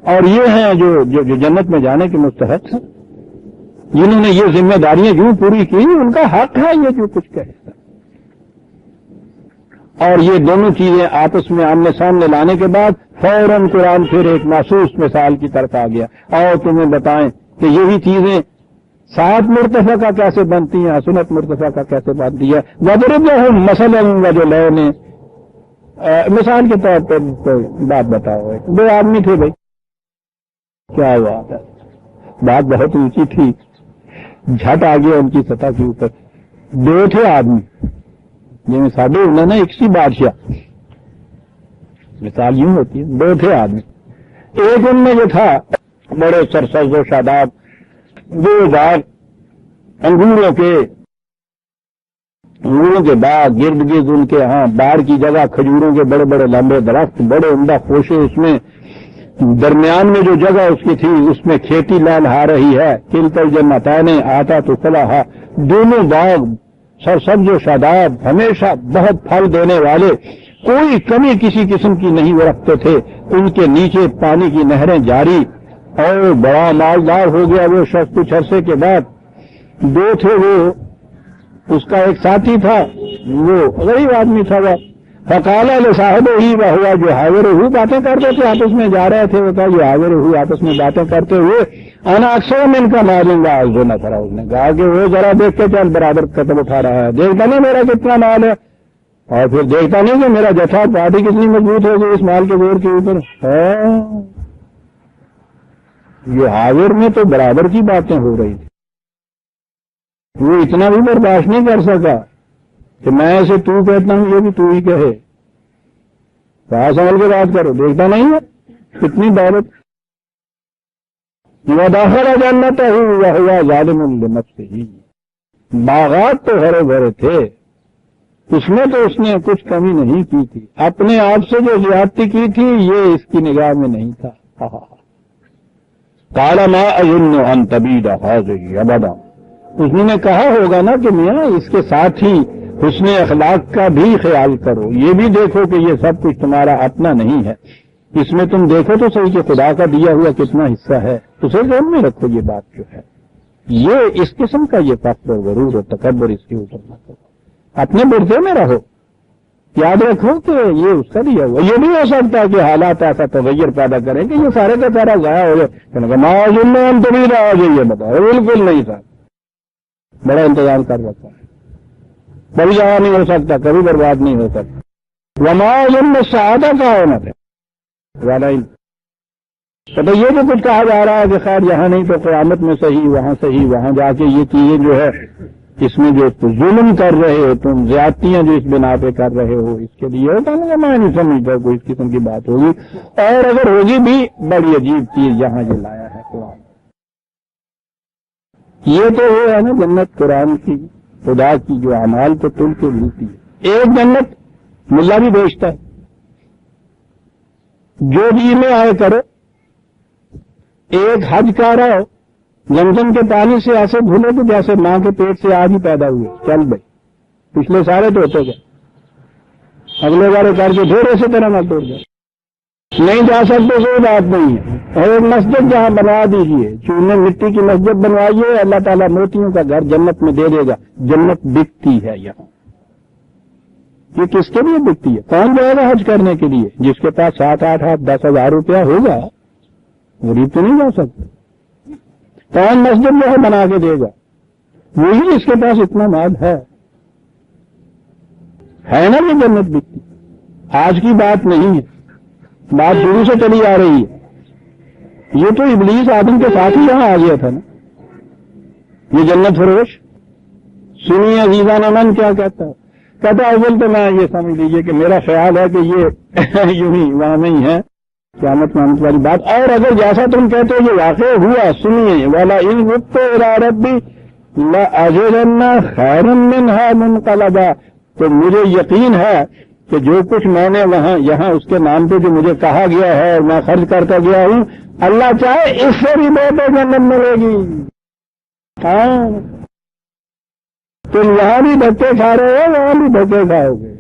اور یہ ہیں جو جنت میں جانے کے مستحق ہیں، جنہوں نے یہ ذمہ داریاں جو پوری کی. ان کا حق ہے یہ جو کچھ کہے. اور یہ دونوں چیزیں آپس میں آمنے سامنے لانے کے بعد فوراً قرآن پھر ایک محسوس مثال کی طرف آ گیا. اور تمہیں بتائیں کہ یہی چیزیں سات مرتفقہ کیسے بنتی ہیں، حسنت مرتفقہ کیسے بنتی ہے. وضرب لہم مثلا رجلین، مثال کے طور پر کوئی بات بتاؤ. دو آدمی تھے بھائی، کیا ہوا تھا؟ بات بہت اونچی تھی، جھٹ آ گیا ان کی سطح کے اوپر. دو تھے آدمی، یہ ساڈے انہوں نے ایک سی بادشاہ، مثال یوں ہوتی ہے. دو تھے آدمی، ایک ان میں جو تھا بڑے سرسبز و شاداب وہ باغ، انگوروں کے باغ، گرد گرد ان کے ہاں باڑ کی جگہ کھجوروں کے بڑے بڑے لمبے درخت، بڑے عمدہ خوشے. اس میں درمیان میں جو جگہ اس کی تھی اس میں کھیتی لہلہا رہی ہے. کلتا الجنتین آتا تو فلاحا، دونوں باغ سرسبز و شاداب، ہمیشہ بہت پھل دینے والے، کوئی کمی کسی قسم کی نہیں وہ رکھتے تھے. ان کے نیچے پانی کی نہریں جاری، اور بڑا مالدار ہو گیا وہ شخص کچھ عرصے کے بعد. دو تھے وہ، اس کا ایک ساتھی تھا وہ غریب آدمی تھا. وہ فقال لصاحبہ ہی وہ ہوا جو حاورہ، باتیں کرتے تھے آپس میں جا رہے تھے. وہ کہا جو حاورہ، آپس میں باتیں کرتے ہوئے، انا اکثر من کا مال گا جو نہ کرا. اس نے کہا کہ وہ ذرا دیکھ کے چل برابر قدم اٹھا رہا ہے، دیکھتا نہیں میرا کتنا مال ہے، اور پھر دیکھتا نہیں کہ میرا جتھا پارٹی کتنی مضبوط ہوگی اس مال کے زور کے اوپر. یہ حاضر میں تو برابر کی باتیں ہو رہی تھی. وہ اتنا بھی برداشت نہیں کر سکا کہ میں ایسے تو کہتا ہوں یہ بھی تو ہی کہے. کہاں سمجھ کے بات کرو، دیکھتا نہیں ہے کتنی دولت. ودخل جنتہ وہو ظالم لنفسہ، باغات تو ہرے بھرے تھے، اس میں تو اس نے کچھ کمی نہیں کی تھی. اپنے آپ سے جو زیادتی کی تھی یہ اس کی نگاہ میں نہیں تھا. قال ما اظن ان تبید هذه ابدا. اس نے کہا ہوگا نا کہ میاں اس کے ساتھ ہی حسن اخلاق کا بھی خیال کرو، یہ بھی دیکھو کہ یہ سب کچھ تمہارا اپنا نہیں ہے، اس میں تم دیکھو تو صحیح کہ خدا کا دیا ہوا کتنا حصہ ہے، اسے ذہن میں رکھو یہ بات جو ہے، یہ اس قسم کا یہ فخر اور غرور اور تکبر اس کے اوپر نہ کرو، اپنے برتے میں رہو، یاد رکھو کہ یہ اس کا دیا ہوا، یہ بھی ہو سکتا ہے کہ حالات ایسا تغیر پیدا کریں کہ یہ سارے کا سارا ضائع ہو جائے، معذم میں ہم تو نہیں رہا ہو یہ بتاؤ، بالکل نہیں تھا، بڑا انتظام کر رکھا ہے، کبھی ضائع نہیں ہو سکتا، کبھی برباد نہیں ہو سکتا، ومعذم میں شہادہ کا ہونا تھا والا ہی تو یہ جو کچھ کہا جا رہا ہے کہ خیر یہاں نہیں تو قیامت میں صحیح، وہاں جا کے یہ چیزیں جو ہے اس میں جو ظلم کر رہے ہو تم، زیادتیاں جو اس بنا پہ کر رہے ہو، اس کے لیے ہوتا ہے میں نہیں سمجھتا کوئی اس قسم کی بات ہوگی، اور اگر ہوگی بھی بڑی عجیب چیز یہاں یہ لایا ہے قرآن، یہ تو وہ ہے نا جنت قرآن کی خدا کی جو اعمال کو تل کے ملتی ہے، ایک جنت ملا بھی بیچتا ہے، جو بھی میں آئے کرو، ایک حج کا رہو زمزم کے پانی سے ایسے دھلے تو جیسے ماں کے پیٹ سے آج ہی پیدا ہوئے، چل بھائی پچھلے سارے تو ہوتے گئے، اگلے بارے کر کے پھر اسی طرح نہ توڑ جائے، نہیں جا سکتے کوئی بات نہیں ہے، اور ایک مسجد جہاں بنوا دیجیے، چونے مٹی کی مسجد بنوائیے، اللہ تعالیٰ موتیوں کا گھر جنت میں دے دے گا، جنت بکتی ہے یہاں، یہ کس کے لیے بکتی ہے؟ کون جائے گا حج کرنے کے لیے؟ جس کے پاس 7 8 8 10 ہزار روپیہ ہوگا، غریب تو نہیں جا سکتا، کون مسجد جو ہے بنا کے دے گا؟ وہی اس کے پاس اتنا مال ہے نا، یہ جنت بکتی، آج کی بات نہیں ہے، بات شروع سے چلی آ رہی ہے، یہ تو ابلیس آدم کے ساتھ ہی یہاں آ گیا تھا نا، یہ جنت فروش۔ سنیے عزیزان من کیا کہتا ہے، کہتا اول تو میں یہ سمجھ لیجیے کہ میرا خیال ہے کہ یہ یوں ہی وہاں نہیں ہے، قیامت محمد والی بات، اور اگر جیسا تم کہتے ہو یہ واقع ہوا، سنیے والا ان وقت ربی لاجدن خیرا منها منقلبا، تو مجھے یقین ہے کہ جو کچھ میں نے یہاں اس کے نام پہ جو مجھے کہا گیا ہے اور میں خرچ کرتا گیا ہوں، اللہ چاہے اس سے بھی بہتر جنت ملے گی۔ ہاں تم یہاں بھی دھکے کھا رہے ہو، وہاں بھی دھکے کھاؤ گے۔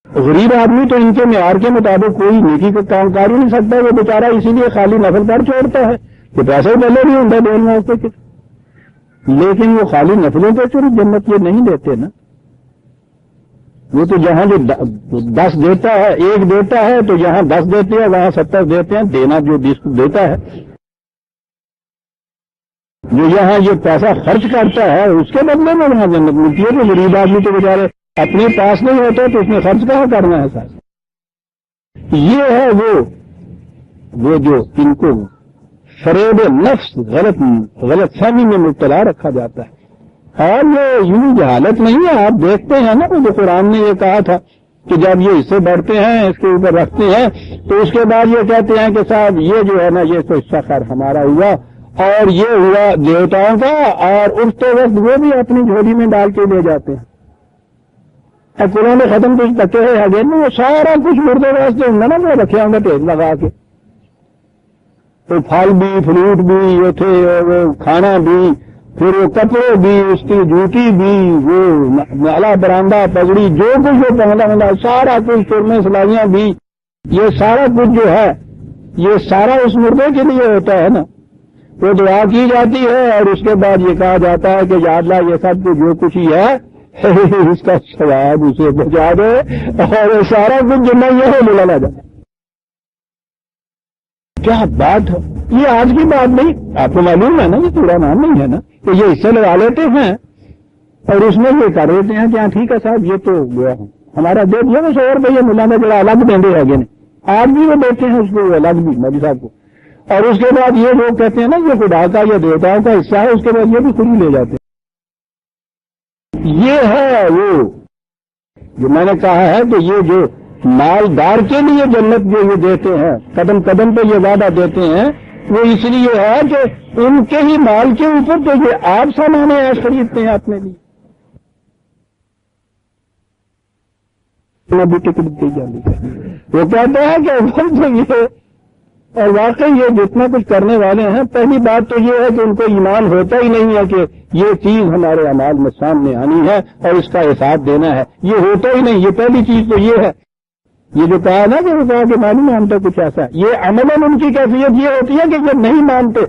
غریب آدمی تو ان کے معیار کے مطابق کوئی نیکی کا کام کر ہی نہیں سکتا، وہ بیچارہ اسی لیے خالی نفل پر چھوڑتا ہے کہ پیسے ہی پہلے نہیں ہوتا دونوں اس کے، لیکن وہ خالی نفلوں پہ چوری جنت یہ نہیں دیتے نا، وہ تو جہاں جو 10 دیتا ہے، 1 دیتا ہے تو یہاں 10 دیتے ہیں، وہاں 70 دیتے ہیں، دینا جو 20 دیتا ہے، جو یہاں یہ پیسہ خرچ کرتا ہے اس کے بدلے میں وہاں جنت ملتی ہے۔ تو غریب آدمی تو بیچارے اپنے پاس نہیں ہوتے تو اس نے خرچ کہاں کرنا ہے سر؟ یہ ہے وہ جو ان کو فریب نفس غلط فہمی میں مبتلا رکھا جاتا ہے، اور یہ یوں جہالت نہیں ہے، آپ دیکھتے ہیں نا جو قرآن نے یہ کہا تھا کہ جب یہ حصے بڑھتے ہیں اس کے اوپر رکھتے ہیں تو اس کے بعد یہ کہتے ہیں کہ صاحب یہ جو ہے نا یہ تو حصہ خیر ہمارا ہوا اور یہ ہوا دیوتاؤں کا، اور اٹھتے وقت وہ بھی اپنی جھولی میں ڈال کے لے جاتے ہیں۔ قرآن نے ختم کچھ تکے ہے آگے میں وہ سارا کچھ مردے واسطے ہوں گا نا، وہ رکھے ہوں گے ٹھیک لگا کے، تو پھل بھی، فروٹ بھی، وہ تھے وہ کھانا بھی، پھر وہ کپڑے بھی، اس کی جوتی بھی، وہ نالا برآمدہ پگڑی، جو کچھ وہ پہننا سارا کچھ، سرمے سلائیاں بھی، یہ سارا کچھ جو ہے یہ سارا اس مردے کے لیے ہوتا ہے نا۔ وہ دعا کی جاتی ہے اور اس کے بعد یہ کہا جاتا ہے کہ یا اللہ یہ سب کچھ جو کچھ ہی ہے اس کا ثواب اسے بچا دے، اور سارا کچھ جو نہیں ہے وہ لا جائے۔ کیا بات ہے، یہ آج کی بات نہیں، آپ کو معلوم ہے نا، یہ پورا نام نہیں ہے نا کہ یہ حصے لگا لیتے ہیں اور اس میں یہ کر دیتے ہیں کہ ہاں ٹھیک ہے صاحب یہ تو ہمارا دے دیا وہ 100 روپیہ ملا میں جڑا الگ دیں گے آگے نے، آج بھی وہ دیتے ہیں اس کو الگ بھی مودی صاحب کو، اور اس کے بعد یہ لوگ کہتے ہیں نا یہ خدا کا یہ دیوتاؤں کا حصہ ہے، اس کے بعد یہ بھی خود ہی لے جاتے ہیں۔ یہ ہے وہ جو میں نے کہا ہے کہ یہ جو مالدار کے لیے جنت جو یہ دیتے ہیں، قدم قدم پہ یہ وعدہ دیتے ہیں، وہ اس لیے ہے کہ ان کے ہی مال کے اوپر تو یہ آپ سامان ایش خریدتے ہیں اپنے لیے، بھی ٹکٹ دی جاتی ہے۔ وہ کہتے ہیں کہ تو یہ اور واقعی یہ جتنا کچھ کرنے والے ہیں، پہلی بات تو یہ ہے کہ ان کو ایمان ہوتا ہی نہیں ہے کہ یہ چیز ہمارے اعمال میں سامنے آنی ہے اور اس کا حساب دینا ہے، یہ ہوتا ہی نہیں۔ یہ پہلی چیز تو یہ ہے، یہ جو کہا نا کہ وہ کہا کہ میں نہیں مانتا کچھ ایسا، یہ عملاً ان کی کیفیت یہ ہوتی ہے کہ یہ نہیں مانتے،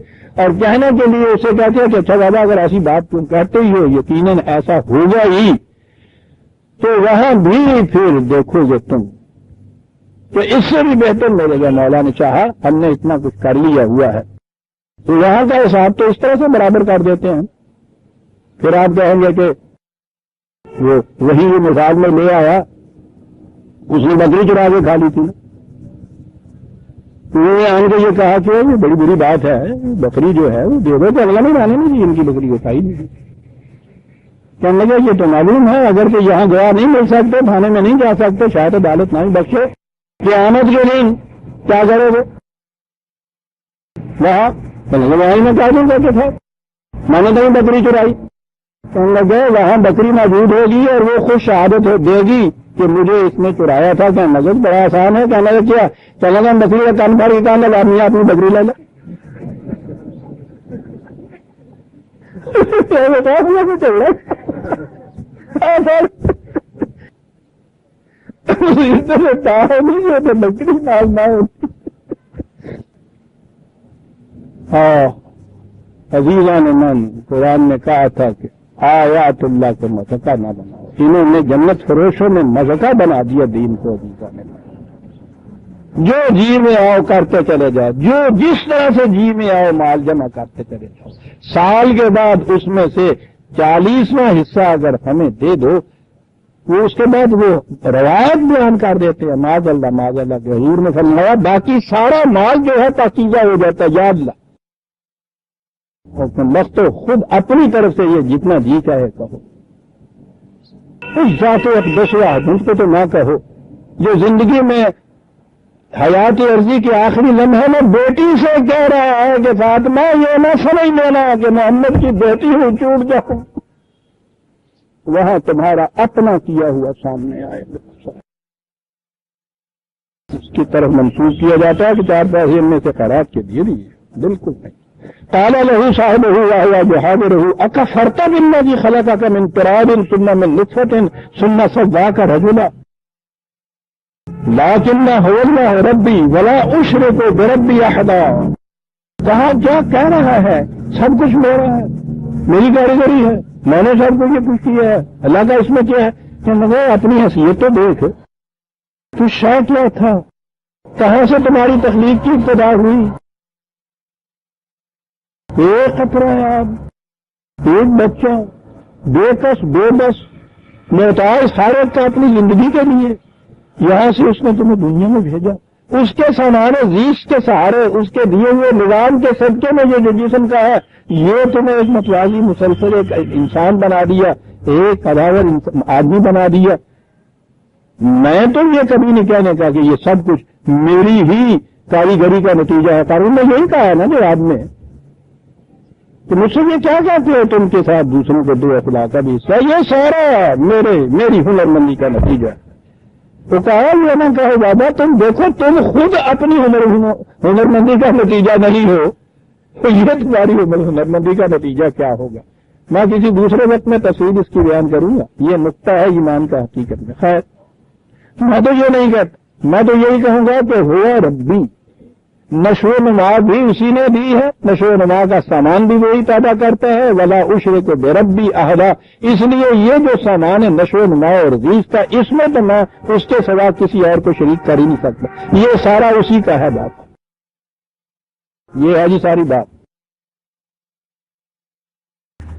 اور کہنے کے لیے اسے کہتے ہیں کہ اچھا بابا اگر ایسی بات تم کہتے ہی ہو، یقیناً ایسا ہوگا ہی، تو وہاں بھی پھر دیکھو گے تم کہ اس سے بھی بہتر ملے گا، مولا نے چاہا ہم نے اتنا کچھ کر لیا ہوا ہے، تو وہاں کا حساب تو اس طرح سے برابر کر دیتے ہیں۔ پھر آپ کہیں گے کہ وہ وہی مثال میں لے آیا، اس نے بکری چرا کے کھا لی تھی، انہوں نے آن کے یہ کہا کہ یہ بڑی بری بات ہے، بکری جو ہے وہ دے دو، کہ اگلا نہیں مانے نہیں، ان کی بکری کو کھائی نہیں۔ کہنے لگا یہ تو معلوم ہے اگر کہ یہاں گیا نہیں مل سکتے، تھانے میں نہیں جا سکتے، شاید عدالت نہیں بخشے، قیامت کے دن کیا کرو گے؟ وہاں میں کہہ دوں گا کہ تھا میں نے کہیں بکری چرائی، کہنے لگے وہاں بکری موجود ہوگی اور وہ خود شہادت دے گی کہ مجھے اس نے چرایا تھا۔ کہنے لگے بڑا آسان ہے، کہنے لگے کیا؟ کہنے لگا بکری کا کان پھاڑ کے کہنے لگا آدمی اپنی بکری لے لے، بکری مارنا ہوتی۔ ہاں عزیزان من، قرآن نے کہا تھا کہ آیات اللہ کو مذہقہ نہ بناؤ، انہوں نے جنت فروشوں نے مذہقہ بنا دیا دین کو۔ عزیزان من، جو جی میں آؤ کرتے چلے جاؤ، جو جس طرح سے جی میں آؤ مال جمع کرتے چلے جاؤ، سال کے بعد اس میں سے 40واں حصہ اگر ہمیں دے دو، وہ اس کے بعد وہ روایت بیان کر دیتے ہیں معاذ اللہ کے حضور نے فرمایا باقی سارا مال جو ہے پاکیزہ ہو جاتا ہے، یاد اللہ۔ اور بس تو خود اپنی طرف سے یہ جتنا جی چاہے کہو، اس ذات اقدس و حدیث کو تو نہ کہو جو زندگی میں حیات عرضی کے آخری لمحے میں بیٹی سے کہہ رہا ہے کہ فاطمہ یہ نہ سمجھ لینا کہ محمد کی بیٹی ہوں چوٹ جاؤں، وہاں تمہارا اپنا کیا ہوا سامنے آئے گا، اس کی طرف منسوخ کیا جاتا ہے کہ 4 پیسے میں سے خیرات کے دیے دیے، بالکل نہیں۔ قال له صاحبه وهو يحاوره أكفرت بالذي خلقك من تراب ثم من نطفة ثم سواك رجلا لكن هو الله ربي ولا أشرك بربي أحدا۔ کہا کیا کہہ رہا ہے؟ سب کچھ میرا ہے، میری کاریگری ہے، میں نے سب کچھ یہ کچھ کیا ہے، اللہ کا اس میں کیا ہے؟ کہ مگر اپنی حیثیت تو دیکھ، تو شے کیا تھا، کہاں سے تمہاری تخلیق کی ابتدا ہوئی؟ ایک قطرہ آب، ایک بچہ، بے کس بے بس، محتاج حالت کا اپنی زندگی کے لیے، یہاں سے اس نے تمہیں دنیا میں بھیجا، اس کے سامان زیست کے سہارے، اس کے دیے ہوئے نظام کے صدقے میں یہ جو جسم کا ہے، یہ تمہیں ایک متوازی مسلسل ایک انسان بنا دیا، ایک قداور آدمی بنا دیا۔ میں تو یہ کبھی نہیں کہنے کا کہ یہ سب کچھ میری ہی کاریگری کا نتیجہ ہے، قانون نے یہی کہا ہے نا جواب میں، تو مجھ سے یہ کیا کہتے ہو تم کے ساتھ دوسروں کو دو اخلاق کا بھی حصہ، یہ سارا میری ہنرمندی کا نتیجہ ہے۔ تو کہا یہ نہ کہو بابا تم دیکھو تم خود اپنی ہنرمندی کا نتیجہ نہیں ہو، تو یہ تمہاری ہنرمندی کا نتیجہ کیا ہوگا؟ میں کسی دوسرے وقت میں تفصیل اس کی بیان کروں گا، یہ نقطہ ہے ایمان کا حقیقت میں۔ خیر میں تو یہ نہیں کہتا، میں تو یہی کہوں گا کہ ہوا ربی، نشو و نما بھی اسی نے دی ہے، نشو و نما کا سامان بھی وہی پیدا کرتا ہے، ولا اشرک بربی احدا، اس لیے یہ جو سامان ہے نشو و نما اور رزق کا، اس میں تو میں اس کے سوا کسی اور کو شریک کر ہی نہیں سکتا، یہ سارا اسی کا ہے بات، یہ ہے جی ساری بات۔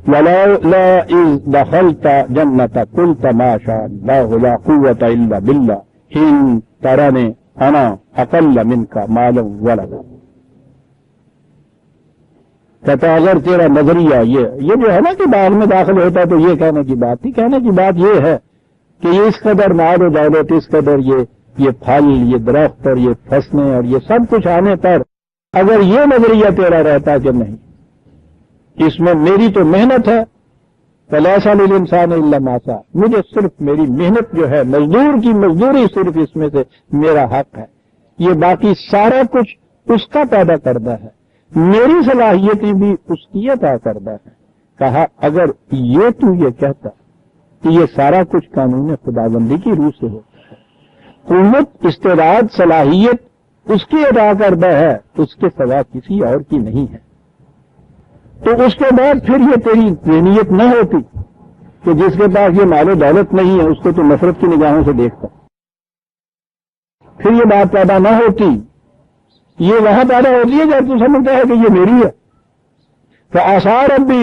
وَلَوْلَا إِذْ دَخَلْتَ جَنَّتَ قُلْتَ مَا شَاءَ اللَّهُ لَا قُوَّةَ إِلَّا بِاللَّهِ إِن تَرَنِي أَنَا أَقَلَّ مِنْكَ مَالًا وَلَدًا۔ کہتا اگر تیرا نظریہ یہ جو ہے نا کہ باغ میں داخل ہوتا ہے تو یہ کہنے کی بات تھی، کہنے کی بات یہ ہے کہ یہ اس قدر مال و دولت، اس قدر یہ پھل، یہ درخت اور یہ فصلیں اور یہ سب کچھ آنے پر اگر یہ نظریہ تیرا رہتا کہ نہیں، اس میں میری تو محنت ہے، فَلَيْسَ لِلْإِنسَانِ إِلَّا مَا سَعَى، مجھے صرف میری محنت جو ہے، مزدور کی مزدوری صرف اس میں سے میرا حق ہے، یہ باقی سارا کچھ اس کا پیدا کردہ ہے، میری صلاحیتیں بھی اس کی عطا کردہ ہے۔ کہا اگر یہ تو یہ کہتا کہ یہ سارا کچھ قانون خداوندی کی روح سے ہوتا ہے، قوت، استعداد، صلاحیت اس کی عطا کردہ ہے، اس کے سوا کسی اور کی نہیں ہے، تو اس کے بعد پھر یہ تیری ذہنیت نہ ہوتی کہ جس کے پاس یہ مال و دولت نہیں ہے اس کو تو نفرت کی نگاہوں سے دیکھتا، پھر یہ بات پیدا نہ ہوتی۔ یہ وہاں پیدا ہوتی ہے جب تو سمجھتا ہے کہ یہ میری ہے۔ فآثار ربی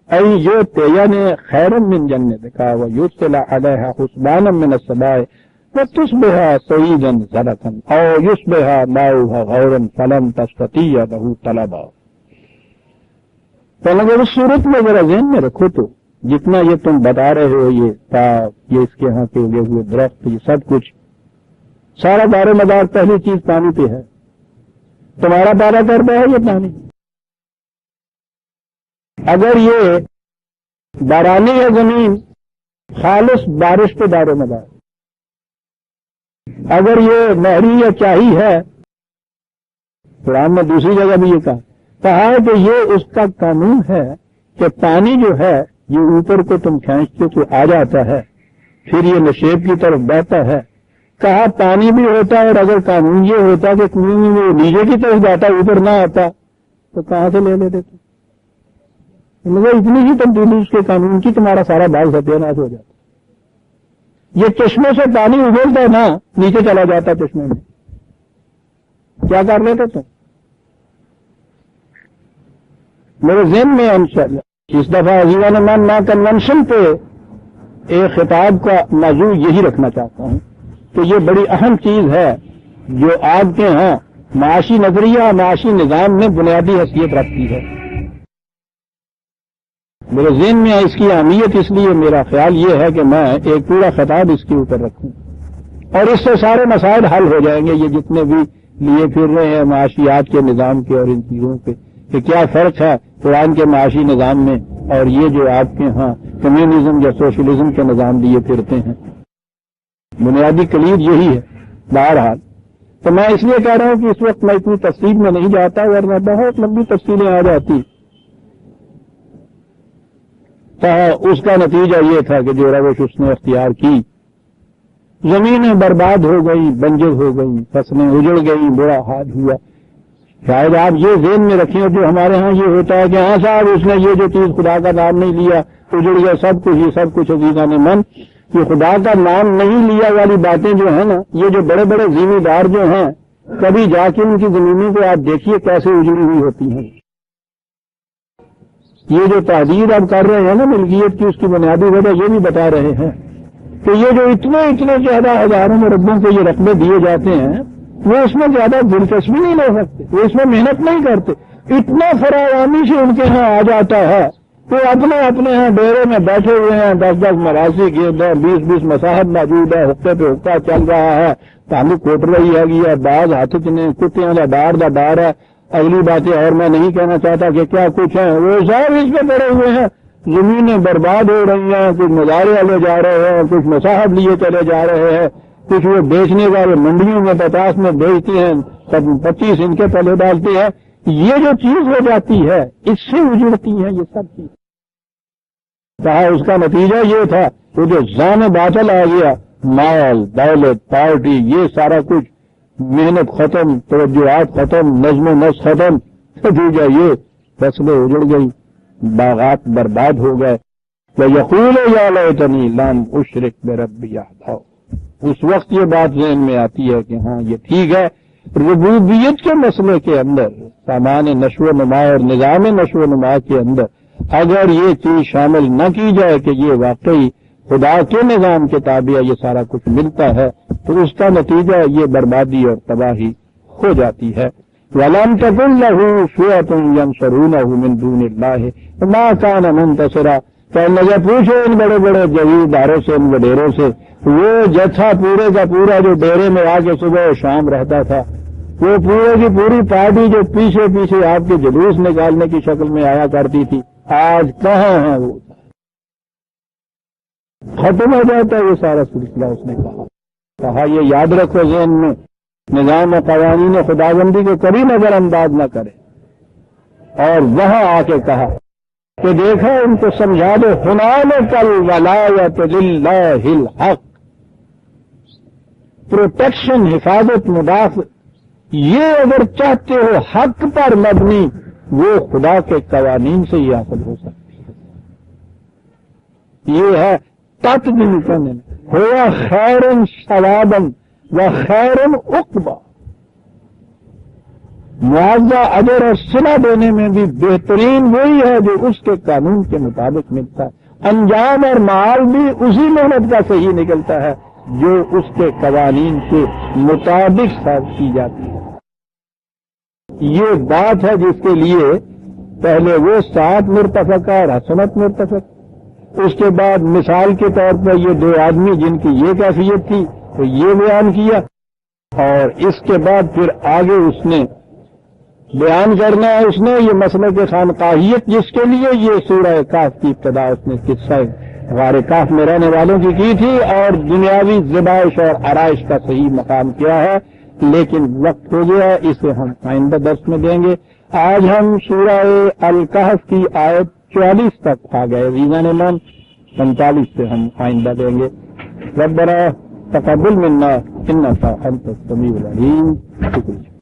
ان یؤتیانی خیرا من جنتک ویرسل علیہا حسبانا من السماء فتصبح صعیدا زلقا او یصبح ماؤها غورا فلن تستطیع له طلبا۔ تو اگر اس صورت میں ذرا ذہن میں رکھو تو جتنا یہ تم بتا رہے ہو، یہ تاپ، یہ اس کے ہاں کے اگے ہوئے درخت، یہ سب کچھ سارا دار و مدار پہلی چیز پانی پہ ہے، تمہارا پیدا کرتا ہے یہ پانی۔ اگر یہ بارانی ہے زمین، خالص بارش پہ دار و مدار، اگر یہ نہری یا چاہی ہے، قرآن نے دوسری جگہ بھی یہ کہا ہے کہ یہ اس کا قانون ہے کہ پانی جو ہے یہ اوپر کو تم کھینچتے تو آ جاتا ہے، پھر یہ نشیب کی طرف بہتا ہے۔ کہا پانی بھی ہوتا ہے، اور اگر قانون یہ ہوتا کہ کنویں میں وہ نیچے کی طرف جاتا اوپر نہ آتا تو کہاں سے لے لیتے تھے؟ مگر اتنی ہی تبدیلی اس کے قانون کی تمہارا سارا باغ ستیہ ناش ہو جاتا۔ یہ چشمے سے پانی ابلتا ہے نا، نیچے چلا جاتا چشمے میں، کیا کر لیتے تم؟ میرے ذہن میں انشاءاللہ اس دفعہ عزیزان میں کنونشن پہ ایک خطاب کا موضوع یہی رکھنا چاہتا ہوں کہ یہ بڑی اہم چیز ہے جو آپ کے ہاں معاشی نظریہ، معاشی نظام میں بنیادی حیثیت رکھتی ہے۔ میرے ذہن میں اس کی اہمیت، اس لیے میرا خیال یہ ہے کہ میں ایک پورا خطاب اس کے اوپر رکھوں، اور اس سے سارے مسائل حل ہو جائیں گے، یہ جتنے بھی لیے پھر رہے ہیں معاشیات کے نظام کے اور ان چیزوں پہ کہ کیا فرق ہے قرآن کے معاشی نظام میں اور یہ جو آپ کے ہاں کمیونزم یا سوشلزم کے نظام لیے پھرتے ہیں۔ بنیادی کلید یہی ہے۔ بہرحال تو میں اس لیے کہہ رہا ہوں کہ اس وقت میں اتنی تفصیل میں نہیں جاتا، ورنہ بہت لمبی تفصیلیں آ جاتی۔ اس کا نتیجہ یہ تھا کہ جو روش اس نے اختیار کی، زمینیں برباد ہو گئی، بنجر ہو گئی، فصلیں اجڑ گئی، برا حال ہوا۔ شاید آپ یہ ذہن میں رکھیں، جو ہمارے ہاں یہ ہوتا ہے کہ ہاں صاحب اس نے یہ جو چیز خدا کا نام نہیں لیا اجڑ گیا سب کچھ، یہ سب کچھ عزیزان من، یہ خدا کا نام نہیں لیا والی باتیں جو ہیں نا، یہ جو بڑے بڑے ذمہ دار جو ہیں، کبھی جا کے ان کی زمینوں کو آپ دیکھیے کیسے اجڑی ہوئی ہوتی ہیں۔ یہ جو تحریر اب کر رہے ہیں نا ملکیت کی، اس کی بنیادی وجہ یہ بھی بتا رہے ہیں کہ یہ جو اتنے زیادہ ہزاروں مربوں کو یہ رقبے دیے جاتے ہیں، وہ اس میں زیادہ دلچسپی نہیں لے سکتے، وہ اس میں محنت نہیں کرتے، اتنا فراوانی سے ان کے ہاں آ جاتا ہے تو اپنے ہاں ڈیرے میں بیٹھے ہوئے ہیں، 10 مراسی کے 20 مساحت موجود ہے، حقے پہ حقہ چل رہا ہے، پانی کوٹ رہی ہے، بعض ہاتھ چنے کتیاں دا ڈار ہے، اگلی باتیں اور میں نہیں کہنا چاہتا کہ کیا کچھ ہے، وہ سب اس پہ پڑے ہوئے ہیں، زمینیں برباد ہو رہی ہیں، کچھ مظاہرے لے جا رہے ہیں، کچھ مساحت لیے چلے جا رہے ہیں، کچھ وہ بیچنے والے منڈیوں میں 50 میں بیچتے ہیں، 25 ان کے پہلے ڈالتے ہیں۔ یہ جو چیز ہو جاتی ہے اس سے اجڑتی ہیں یہ سب چیز۔ کہا اس کا نتیجہ یہ تھا وہ جو ذان باطل آ گیا، مال، دولت، پارٹی، یہ سارا کچھ، محنت ختم، توجہات ختم، نظم و نسق ختم، نتیجہ یہ فصلیں اجڑ گئی، باغات برباد ہو گئے۔ وَيَقُولُ يَا لَيْتَنِي لَمْ أُشْرِكْ بِرَبِّي أَحَدًا۔ اس وقت یہ بات ذہن میں آتی ہے کہ ہاں یہ ٹھیک ہے، ربوبیت کے مسئلے کے اندر، سامان نشو و نما اور نظام نشو و نما کے اندر اگر یہ چیز شامل نہ کی جائے کہ یہ واقعی خدا کے نظام کے تابع یہ سارا کچھ ملتا ہے، تو اس کا نتیجہ یہ بربادی اور تباہی ہو جاتی ہے۔ وَلَمْ تَكُنْ لَهُ فِئَةٌ يَنْصُرُونَهُ مِنْ دُونِ اللَّهِ وَمَا كَانَ مُنْتَصِرًا۔ کہنے لگے پوچھو ان بڑے بڑے جگیرداروں سے، ان وڈیروں سے، وہ جتھا پورے کا پورا جو ڈیرے میں آ کے صبح و شام رہتا تھا، وہ پورے کی پوری پارٹی جو پیچھے پیچھے آپ کے جلوس نکالنے کی شکل میں آیا کرتی تھی، آج کہاں ہے وہ؟ ختم ہو جاتا ہے یہ سارا سلسلہ۔ اس نے کہا یہ یاد رکھو ذہن میں نظام و قوانین خداوندی کو کبھی نظر انداز نہ کرے. اور وہاں آ کے کہا کہ دیکھو ان کو سمجھا دو ہنالک الولایۃ للہ الحق، پروٹیکشن، حفاظت، مدافع، یہ اگر چاہتے ہو حق پر مبنی، وہ خدا کے قوانین سے ہی حاصل ہو سکتی ہے. یہ ہے تت دن ہوا خیرن ثوابن و خیرن عقبا، معاوضہ اجر اور صلہ دینے میں بھی بہترین وہی ہے جو اس کے قانون کے مطابق ملتا ہے. انجام اور مال بھی اسی محنت کا صحیح نکلتا ہے جو اس کے قوانین کے مطابق صرف کی جاتی ہے. یہ بات ہے جس کے لیے پہلے وہ سات مرتفقہ اور حسنت مرتفق، اس کے بعد مثال کے طور پر یہ دو آدمی جن کی یہ کیفیت تھی تو یہ بیان کیا، اور اس کے بعد پھر آگے اس نے بیان کرنا ہے اس نے یہ مسئلہ کے خانقاہیت جس کے لیے یہ سورہ کاف کی ابتدا اس نے قصہ غار کاف میں رہنے والوں کی تھی، اور دنیاوی ذبائش اور آرائش کا صحیح مقام کیا ہے. لیکن وقت ہو گیا، اسے ہم آئندہ درس میں دیں گے. آج ہم سورہ الکہف کی آیت 44 تک آ گئے، ریزان من 45 سے ہم آئندہ دیں گے. ربنا تقبل منا انک انت السمیع العلیم. شکریہ.